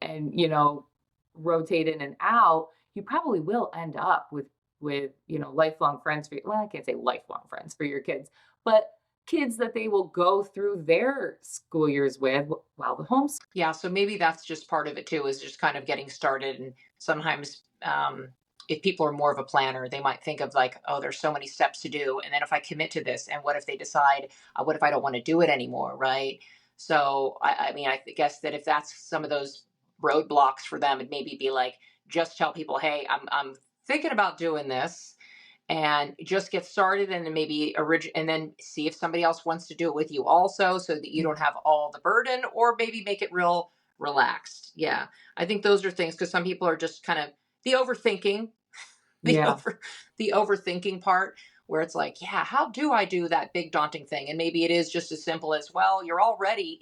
rotate in and out, you probably will end up with lifelong friends for you. Well, I can't say lifelong friends for your kids, but kids that they will go through their school years with while the homeschool. Yeah, so maybe that's just part of it too, is just kind of getting started. And sometimes if people are more of a planner, they might think of like, oh, there's so many steps to do. And then if I commit to this, and what if they decide, what if I don't want to do it anymore, right? So, I mean, I guess that if that's some of those roadblocks for them, it'd maybe be like, just tell people, hey, I'm thinking about doing this, and just get started, and then maybe and then see if somebody else wants to do it with you also, so that you don't have all the burden, or maybe make it real relaxed. Yeah. I think those are things, because some people are just kind of the overthinking, the overthinking part, where it's like, yeah, how do I do that big daunting thing? And maybe it is just as simple as, well, you're already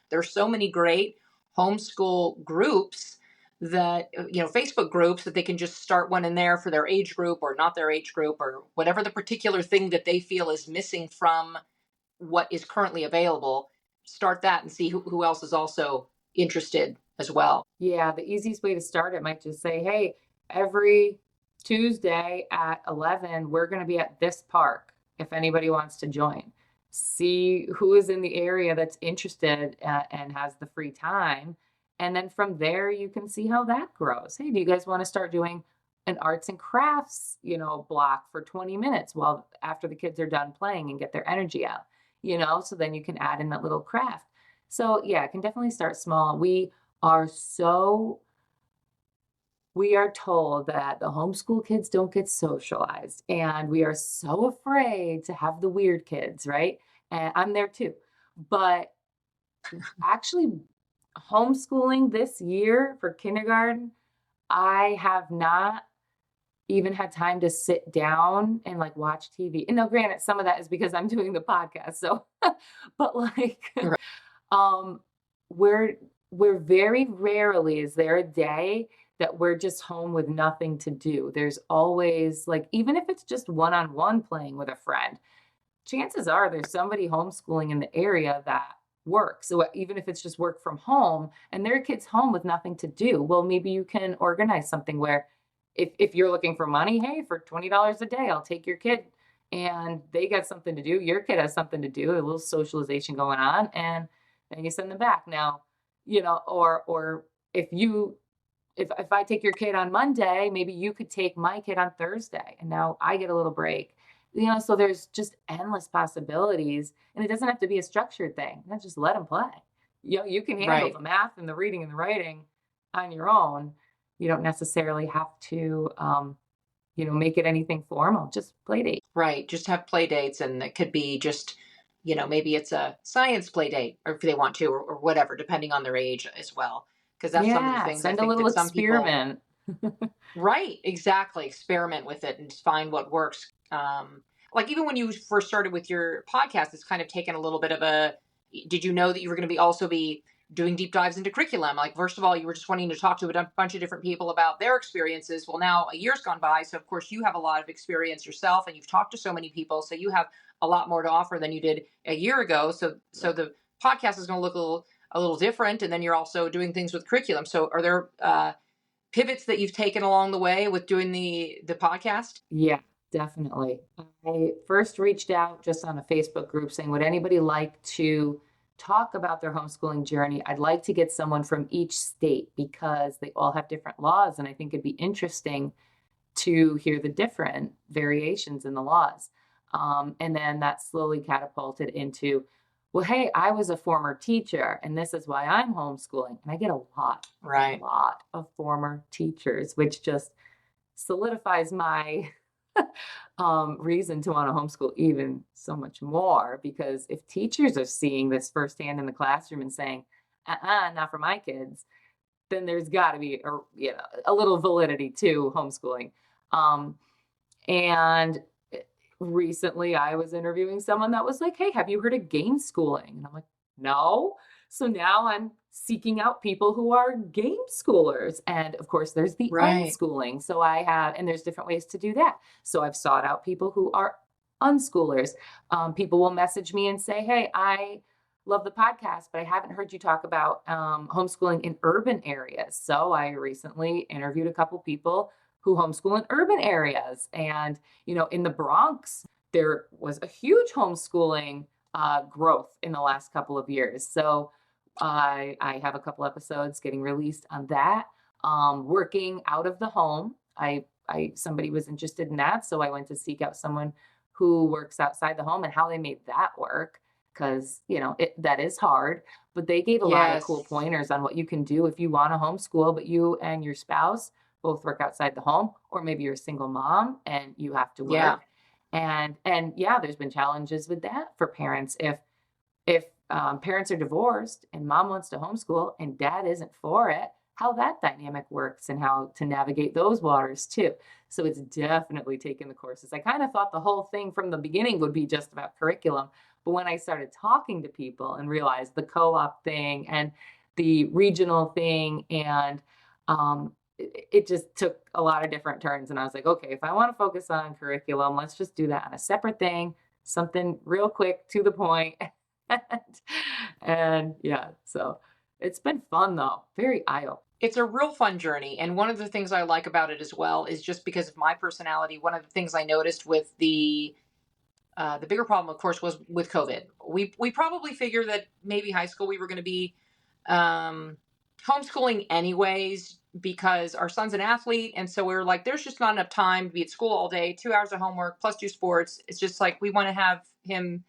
there's so many great homeschool groups that, Facebook groups, that they can just start one in there for their age group or not their age group, or whatever the particular thing that they feel is missing from what is currently available. Start that and see who else is also interested as well. Yeah, the easiest way to start it might just say, hey, every Tuesday at 11, we're going to be at this park if anybody wants to join. See who is in the area that's interested and has the free time. And then from there, you can see how that grows. Hey, do you guys want to start doing an arts and crafts, block for 20 minutes after the kids are done playing and get their energy out, so then you can add in that little craft. So yeah, it can definitely start small. We are told that the homeschool kids don't get socialized, and we are so afraid to have the weird kids, right? And I'm there too. But actually, homeschooling this year for kindergarten, I have not even had time to sit down and like watch TV. And now, granted, some of that is because I'm doing the podcast. So, but like, we're very rarely is there a day that we're just home with nothing to do. There's always, like, even if it's just one-on-one playing with a friend, chances are there's somebody homeschooling in the area that works. So even if it's just work from home and their kid's home with nothing to do, well, maybe you can organize something where if you're looking for money, hey, for $20 a day, I'll take your kid, and they got something to do. Your kid has something to do, a little socialization going on, and then you send them back. Now, or if I take your kid on Monday, maybe you could take my kid on Thursday, and now I get a little break. So there's just endless possibilities, and it doesn't have to be a structured thing. Just let them play. You can handle the math and the reading and the writing on your own. You don't necessarily have to, make it anything formal. Just play date. Right. Just have play dates, and it could be just maybe it's a science play date, or if they want to, or whatever, depending on their age as well. Because that's some of the Yeah, things I send a think little that some people, experiment. right, exactly, experiment with it and find what works. Like even when you first started with your podcast, it's kind of taken a little bit of a, did you know that you were going to be also be doing deep dives into curriculum? Like, first of all, you were just wanting to talk to a bunch of different people about their experiences. Well, now a year's gone by. So of course you have a lot of experience yourself, and you've talked to so many people. So you have a lot more to offer than you did a year ago. So the podcast is going to look a little different. And then you're also doing things with curriculum. So are there, pivots that you've taken along the way with doing the podcast? Yeah, definitely. I first reached out just on a Facebook group saying, would anybody like to talk about their homeschooling journey? I'd like to get someone from each state because they all have different laws. And I think it'd be interesting to hear the different variations in the laws. And then that slowly catapulted into, well, hey, I was a former teacher and this is why I'm homeschooling. And I get a Right. lot of former teachers, which just solidifies my reason to want to homeschool even so much more. Because if teachers are seeing this firsthand in the classroom and saying, not for my kids, then there's got to be a little validity to homeschooling. And recently I was interviewing someone that was like, hey, have you heard of game schooling? And I'm like, no. So now I'm seeking out people who are game schoolers. And of course, there's the Right. unschooling. So and there's different ways to do that. So I've sought out people who are unschoolers. People will message me and say, hey, I love the podcast, but I haven't heard you talk about homeschooling in urban areas. So I recently interviewed a couple people who homeschool in urban areas. And, in the Bronx, there was a huge homeschooling growth in the last couple of years. So I have a couple episodes getting released on that. Working out of the home. Somebody was interested in that. So I went to seek out someone who works outside the home and how they made that work. Because, that is hard, but they gave a lot of cool Yes. pointers on what you can do if you want to homeschool, but you and your spouse both work outside the home, or maybe you're a single mom and you have to Yeah. work. And yeah, there's been challenges with that for parents. If parents are divorced and mom wants to homeschool and dad isn't for it, how that dynamic works and how to navigate those waters too. So it's definitely taken the courses. I kind of thought the whole thing from the beginning would be just about curriculum. But when I started talking to people and realized the co-op thing and the regional thing, and it just took a lot of different turns. And I was like, okay, if I want to focus on curriculum, let's just do that on a separate thing, something real quick to the point. And yeah, so it's been fun though, very eye-opening. It's a real fun journey. And one of the things I like about it as well is just because of my personality. One of the things I noticed with the bigger problem, of course, was with COVID. We probably figured that maybe high school we were going to be homeschooling anyways, because our son's an athlete. And so we were like, there's just not enough time to be at school all day, 2 hours of homework plus do sports. It's just like, we want to have him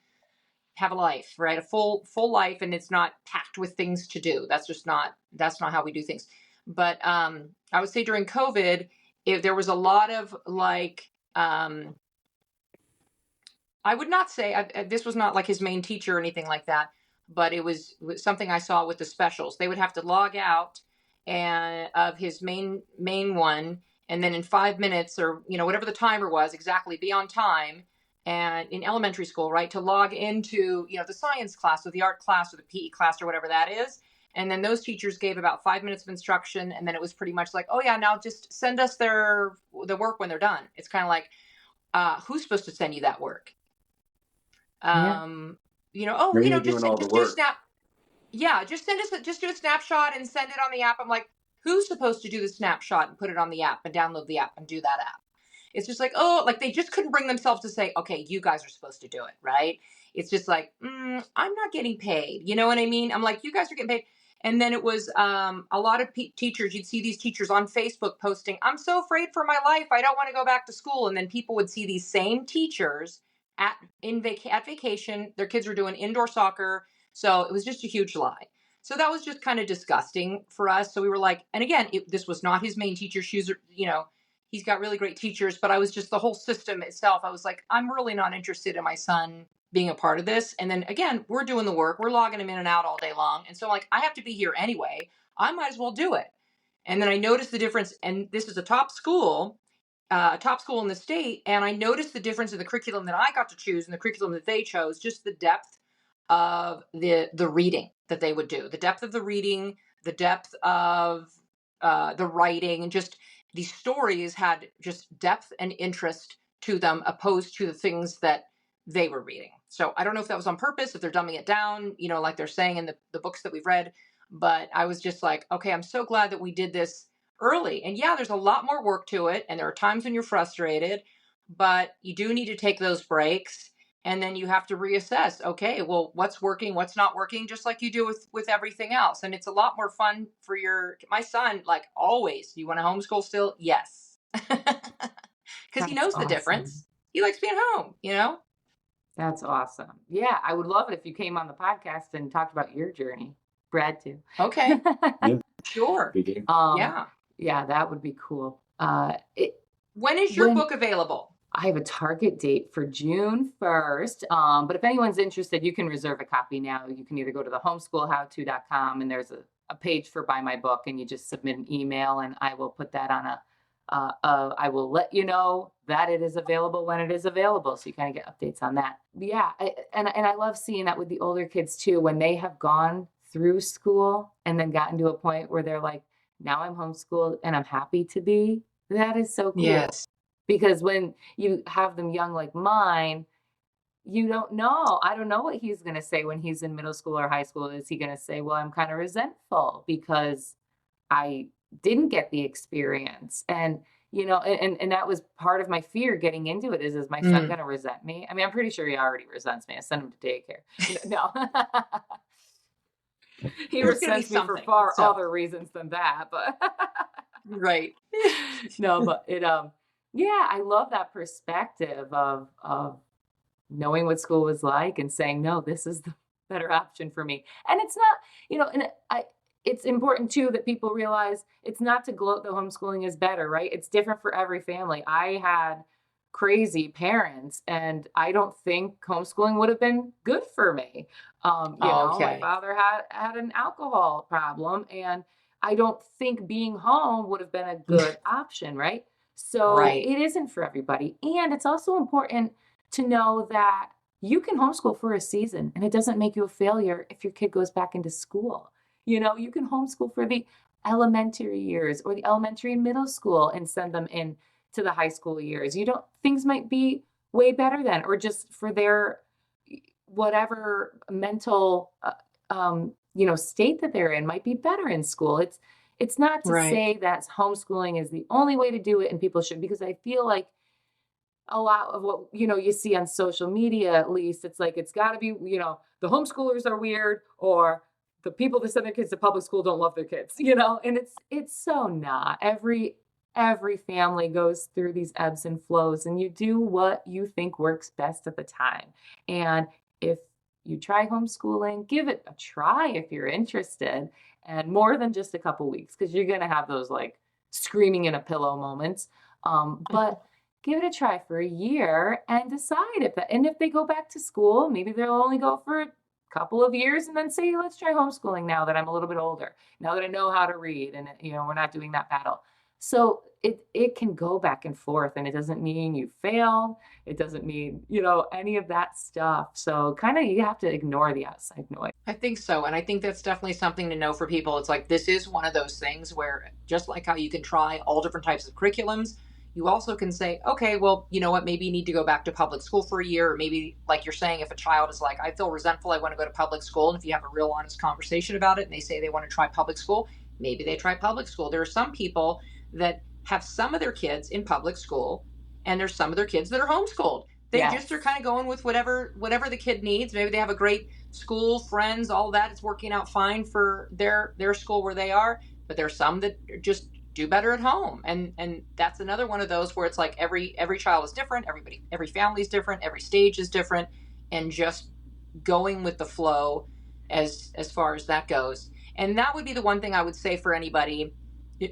have a life, right? A full life. And it's not packed with things to do. That's not how we do things. But I would say during COVID, there was a lot of like, I would not say this was not like his main teacher or anything like that, but it was something I saw with the specials. They would have to log out of his main one, and then in 5 minutes or whatever the timer was exactly, be on time. And in elementary school, right, to log into the science class or the art class or the PE class or whatever that is. And then those teachers gave about 5 minutes of instruction, and then it was pretty much like, oh yeah, now just send us the work when they're done. It's kind of like, who's supposed to send you that work? Yeah. Doing all the just do a work. snap. Yeah, just do a snapshot and send it on the app. I'm like, who's supposed to do the snapshot and put it on the app and download the app and do that app? It's just like, oh, like they just couldn't bring themselves to say, okay, you guys are supposed to do it, right? It's just like, I'm not getting paid. You know what I mean? I'm like, you guys are getting paid. And then it was a lot of teachers. You'd see these teachers on Facebook posting, I'm so afraid for my life. I don't want to go back to school. And then people would see these same teachers at vacation. Their kids were doing indoor soccer. So it was just a huge lie. So that was just kind of disgusting for us. So we were like, and again, this was not his main teacher. He's got really great teachers, but I was just the whole system itself. I was like, I'm really not interested in my son being a part of this. And then again, we're doing the work. We're logging them in and out all day long. And so I'm like, I have to be here anyway. I might as well do it. And then I noticed the difference. And this is a top school in the state. And I noticed the difference in the curriculum that I got to choose and the curriculum that they chose, just the depth of the reading that they would do, the depth of the reading, the depth of the writing, and just these stories had just depth and interest to them opposed to the things that they were reading. So I don't know if that was on purpose, if they're dumbing it down, like they're saying in the books that we've read, but I was just like, okay, I'm so glad that we did this early. And yeah, there's a lot more work to it. And there are times when you're frustrated, but you do need to take those breaks. And then you have to reassess, okay, well, what's working, what's not working, just like you do with everything else. And it's a lot more fun for my son, like always. Do you want to homeschool still? Yes. Because he knows the difference. He likes being home, That's awesome. Yeah, I would love it if you came on the podcast and talked about your journey. Brad too. Okay. Yeah. Sure. Yeah, that would be cool. When is your book available? I have a target date for June 1st. But if anyone's interested, you can reserve a copy now. You can either go to the homeschoolhowto.com and there's a page for buy my book, and you just submit an email and I will put that on I will let you know that it is available when it is available. So you kind of get updates on that. Yeah. And I love seeing that with the older kids too, when they have gone through school and then gotten to a point where they're like, now I'm homeschooled and I'm happy to be. That is so cool. Yes. Because when you have them young like mine, you don't know. I don't know what he's going to say when he's in middle school or high school. Is he going to say, well, I'm kind of resentful because I didn't get the experience? And, and that was part of my fear getting into it is my son going to resent me? I mean, I'm pretty sure he already resents me. I sent him to daycare. No. He resents me for far other reasons than that, but right. No, but yeah, I love that perspective of knowing what school was like and saying, no, this is the better option for me. And it's not, it's important too that people realize it's not to gloat that homeschooling is better, right? It's different for every family. I had crazy parents and I don't think homeschooling would have been good for me. My father had an alcohol problem and I don't think being home would have been a good option, right? So It isn't for everybody. And it's also important to know that you can homeschool for a season and it doesn't make you a failure if your kid goes back into school. You can homeschool for the elementary years or the elementary and middle school and send them in to the high school years. Things might be way better then, or just for their whatever mental, state that they're in might be better in school. It's not to say that homeschooling is the only way to do it and people should, because I feel like a lot of what, you see on social media, at least, it's like, it's got to be, the homeschoolers are weird or the people that send their kids to public school don't love their kids, and it's so not. Every family goes through these ebbs and flows and you do what you think works best at the time. And if you try homeschooling, give it a try if you're interested, and more than just a couple weeks, because you're going to have those like screaming in a pillow moments. But give it a try for a year and decide if they go back to school, maybe they'll only go for a couple of years and then say, let's try homeschooling now that I'm a little bit older, now that I know how to read and, we're not doing that battle. So it can go back and forth, and it doesn't mean you failed. It doesn't mean, any of that stuff. So kind of you have to ignore the outside noise. I think so. And I think that's definitely something to know for people. It's like, this is one of those things where just like how you can try all different types of curriculums, you also can say, okay, well, you know what, maybe you need to go back to public school for a year. Or maybe, like you're saying, if a child is like, I feel resentful, I want to go to public school. And if you have a real honest conversation about it and they say they want to try public school, maybe they try public school. There are some people that have some of their kids in public school and there's some of their kids that are homeschooled. They just are kind of going with whatever the kid needs. Maybe they have a great school, friends, all that. It's working out fine for their school where they are. But there's some that just do better at home. And that's another one of those where it's like every child is different. Every family is different. Every stage is different. And just going with the flow as far as that goes. And that would be the one thing I would say for anybody,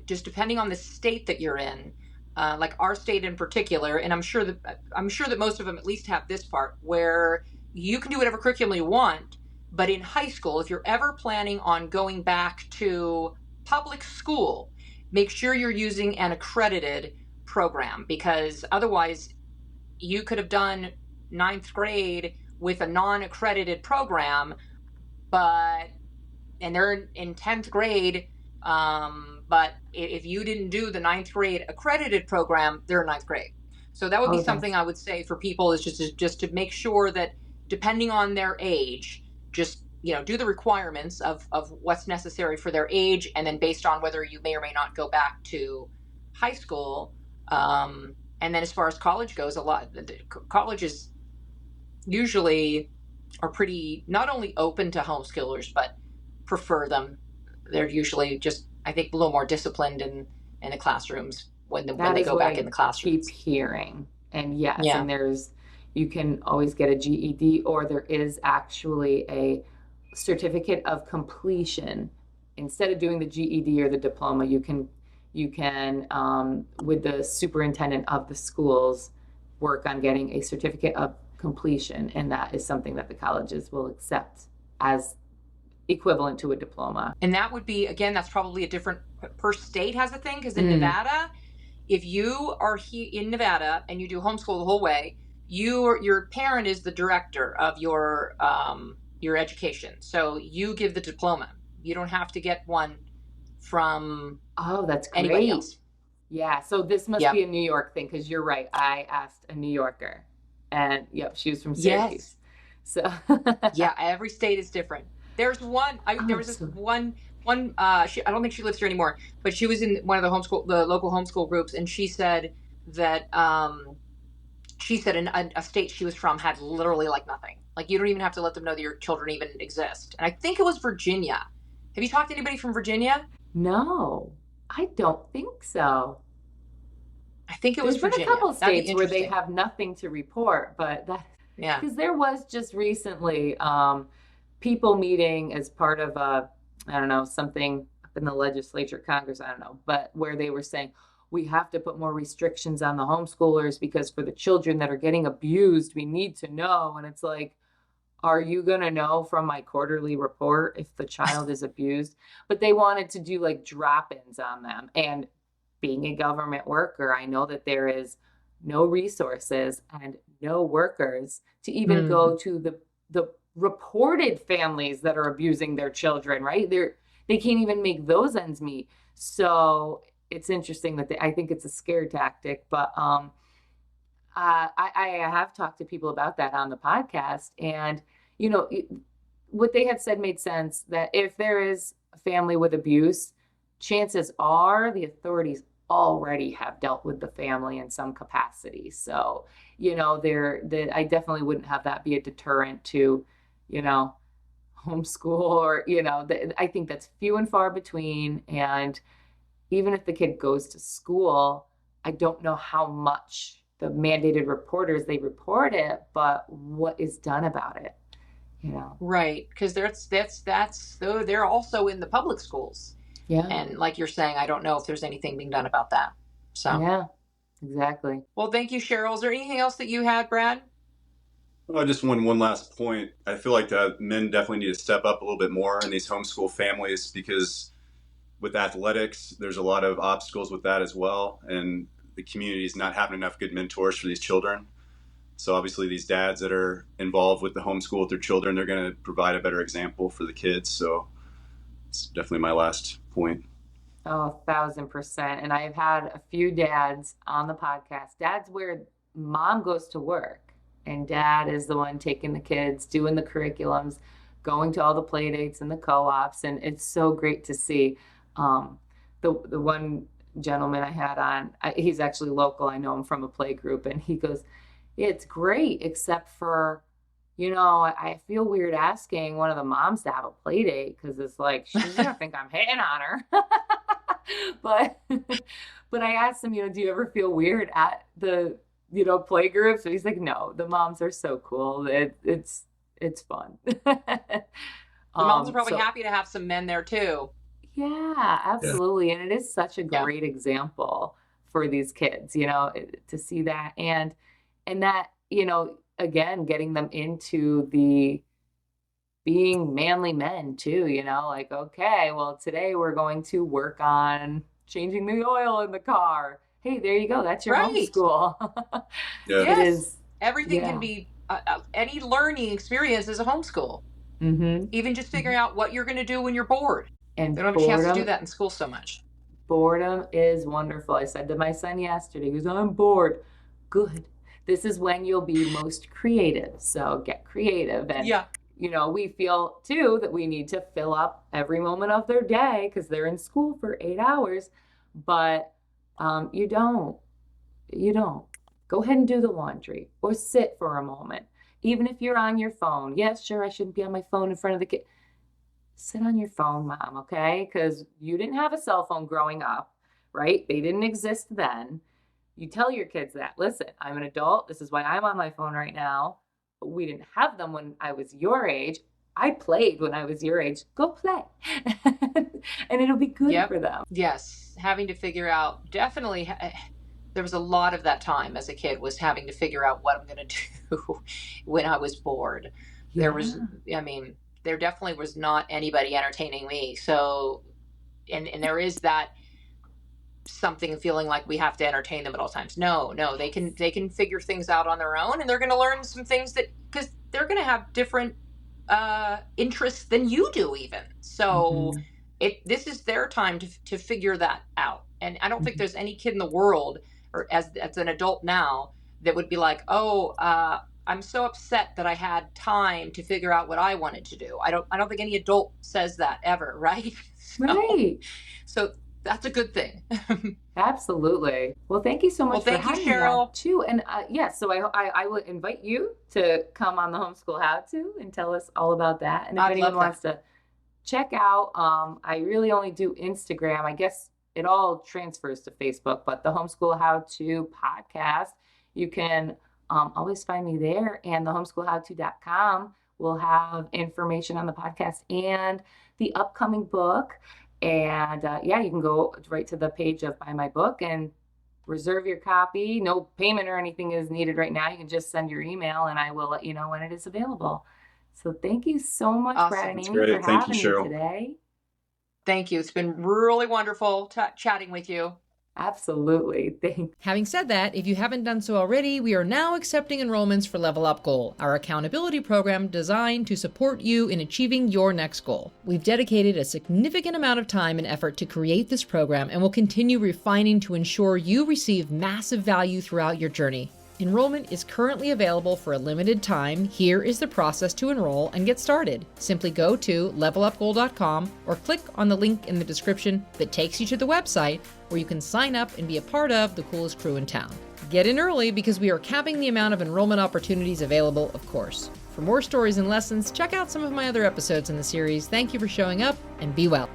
just depending on the state that you're in, like our state in particular. And I'm sure that most of them at least have this part where you can do whatever curriculum you want, but in high school, if you're ever planning on going back to public school, make sure you're using an accredited program, because otherwise you could have done ninth grade with a non-accredited program, and they're in 10th grade, but if you didn't do the ninth grade accredited program, they're in ninth grade. So that would be something I would say for people, is just to make sure that depending on their age, just, do the requirements of what's necessary for their age, and then based on whether you may or may not go back to high school. And then as far as college goes, colleges usually are pretty not only open to homeschoolers, but prefer them. They're usually just, I think, a little more disciplined in the classrooms when they go back in the classrooms. Keep hearing. And yes, and you can always get a GED, or there is actually a certificate of completion. Instead of doing the GED or the diploma, you can with the superintendent of the schools, work on getting a certificate of completion, and that is something that the colleges will accept as equivalent to a diploma. And that would be, again, that's probably a different, per state has a thing, because in Nevada, if you are in Nevada and you do homeschool the whole way, your parent is the director of your education. So you give the diploma. You don't have to get one from that's great. Anybody else. Yeah, so this must be a New York thing, because you're right. I asked a New Yorker, and she was from Syracuse. Yes. So every state is different. There's one. There was this one. I don't think she lives here anymore, but she was in one of the local homeschool groups, and she said that in a state she was from had literally like nothing. Like, you don't even have to let them know that your children even exist. And I think it was Virginia. Have you talked to anybody from Virginia? No, I don't think so. I think it was Virginia. There's been a couple states where they have nothing to report, but because there was just recently people meeting as part of something up in the legislature, Congress, I don't know, but where they were saying, we have to put more restrictions on the homeschoolers, because for the children that are getting abused, we need to know. And it's like, are you going to know from my quarterly report if the child is abused? But they wanted to do like drop-ins on them. And being a government worker, I know that there is no resources and no workers to even go to the reported families that are abusing their children, right? They can't even make those ends meet. So it's interesting that I think it's a scare tactic, but I have talked to people about that on the podcast, and what they had said made sense, that if there is a family with abuse, chances are the authorities already have dealt with the family in some capacity. So, I definitely wouldn't have that be a deterrent to, homeschool, or, I think that's few and far between. And even if the kid goes to school, I don't know how much the mandated reporters, they report it, but what is done about it, Right, because they're also in the public schools. Yeah. And like you're saying, I don't know if there's anything being done about that. So yeah, exactly. Well, thank you, Cheryl. Is there anything else that you had, Brad? Well, just one last point. I feel like men definitely need to step up a little bit more in these homeschool families, because with athletics, there's a lot of obstacles with that as well. And the community is not having enough good mentors for these children. So obviously these dads that are involved with the homeschool with their children, they're going to provide a better example for the kids. So it's definitely my last point. Oh, 1,000%. And I've had a few dads on the podcast. Dads where mom goes to work and dad is the one taking the kids, doing the curriculums, going to all the play dates and the co-ops. And it's so great to see. The one gentleman I had on, he's actually local. I know him from a play group, and he goes, it's great, except for, I feel weird asking one of the moms to have a play date, because it's like, she's going to think I'm hitting on her. But I asked him, do you ever feel weird at the, play groups? And he's like, no, the moms are so cool. It's fun. The moms are probably happy to have some men there too. Yeah, absolutely. Yeah. And it is such a great example for these kids, to see that. And that, again, getting them into the being manly men too, like, okay, well, today we're going to work on changing the oil in the car. Hey, there you go. That's your Right. homeschool. Yeah. Yes. It is. Everything Yeah. can be, any learning experience is a homeschool. Mm-hmm. Even just figuring out what you're going to do when you're bored. And They don't have a chance to do that in school so much. Boredom is wonderful. I said to my son yesterday, he goes, I'm bored. Good. This is when you'll be most creative. So get creative. And, Yeah. we feel too that we need to fill up every moment of their day because they're in school for 8 hours. But you don't. Go ahead and do the laundry or sit for a moment. Even if you're on your phone. Yes, sure, I shouldn't be on my phone in front of the kid. Sit on your phone, Mom, okay? Because you didn't have a cell phone growing up, right? They didn't exist then. You tell your kids that. Listen, I'm an adult. This is why I'm on my phone right now. We didn't have them when I was your age. I played when I was your age. Go play. And it'll be good for them. Yes. Having to figure out, definitely, there was a lot of that time as a kid was having to figure out what I'm going to do when I was bored. Yeah. There definitely was not anybody entertaining me. So, and there is that something feeling like we have to entertain them at all times. No, they can figure things out on their own, and they're going to learn some things because they're going to have different interests than you do even. So this is their time to figure that out. And I don't think there's any kid in the world, or as an adult now, that would be like, I'm so upset that I had time to figure out what I wanted to do. I don't think any adult says that ever, right? Right. So that's a good thing. Absolutely. Well, thank you so much for having me, Cheryl. too. And so I will invite you to come on the Homeschool How To and tell us all about that. And if anyone wants to check out, I really only do Instagram. I guess it all transfers to Facebook, but the Homeschool How To podcast, you can always find me there. And the homeschoolhowto.com will have information on the podcast and the upcoming book. And you can go right to the page of Buy My Book and reserve your copy. No payment or anything is needed right now. You can just send your email and I will let you know when it is available. So thank you so much, Brad and Amy, for having me today. Thank you. It's been really wonderful chatting with you. Absolutely. Thanks. Having said that, if you haven't done so already, we are now accepting enrollments for Level Up Goal, our accountability program designed to support you in achieving your next goal. We've dedicated a significant amount of time and effort to create this program and will continue refining to ensure you receive massive value throughout your journey. Enrollment is currently available for a limited time. Here is the process to enroll and get started. Simply go to levelupgoal.com or click on the link in the description that takes you to the website where you can sign up and be a part of the coolest crew in town. Get in early because we are capping the amount of enrollment opportunities available, of course. For more stories and lessons, check out some of my other episodes in the series. Thank you for showing up and be well.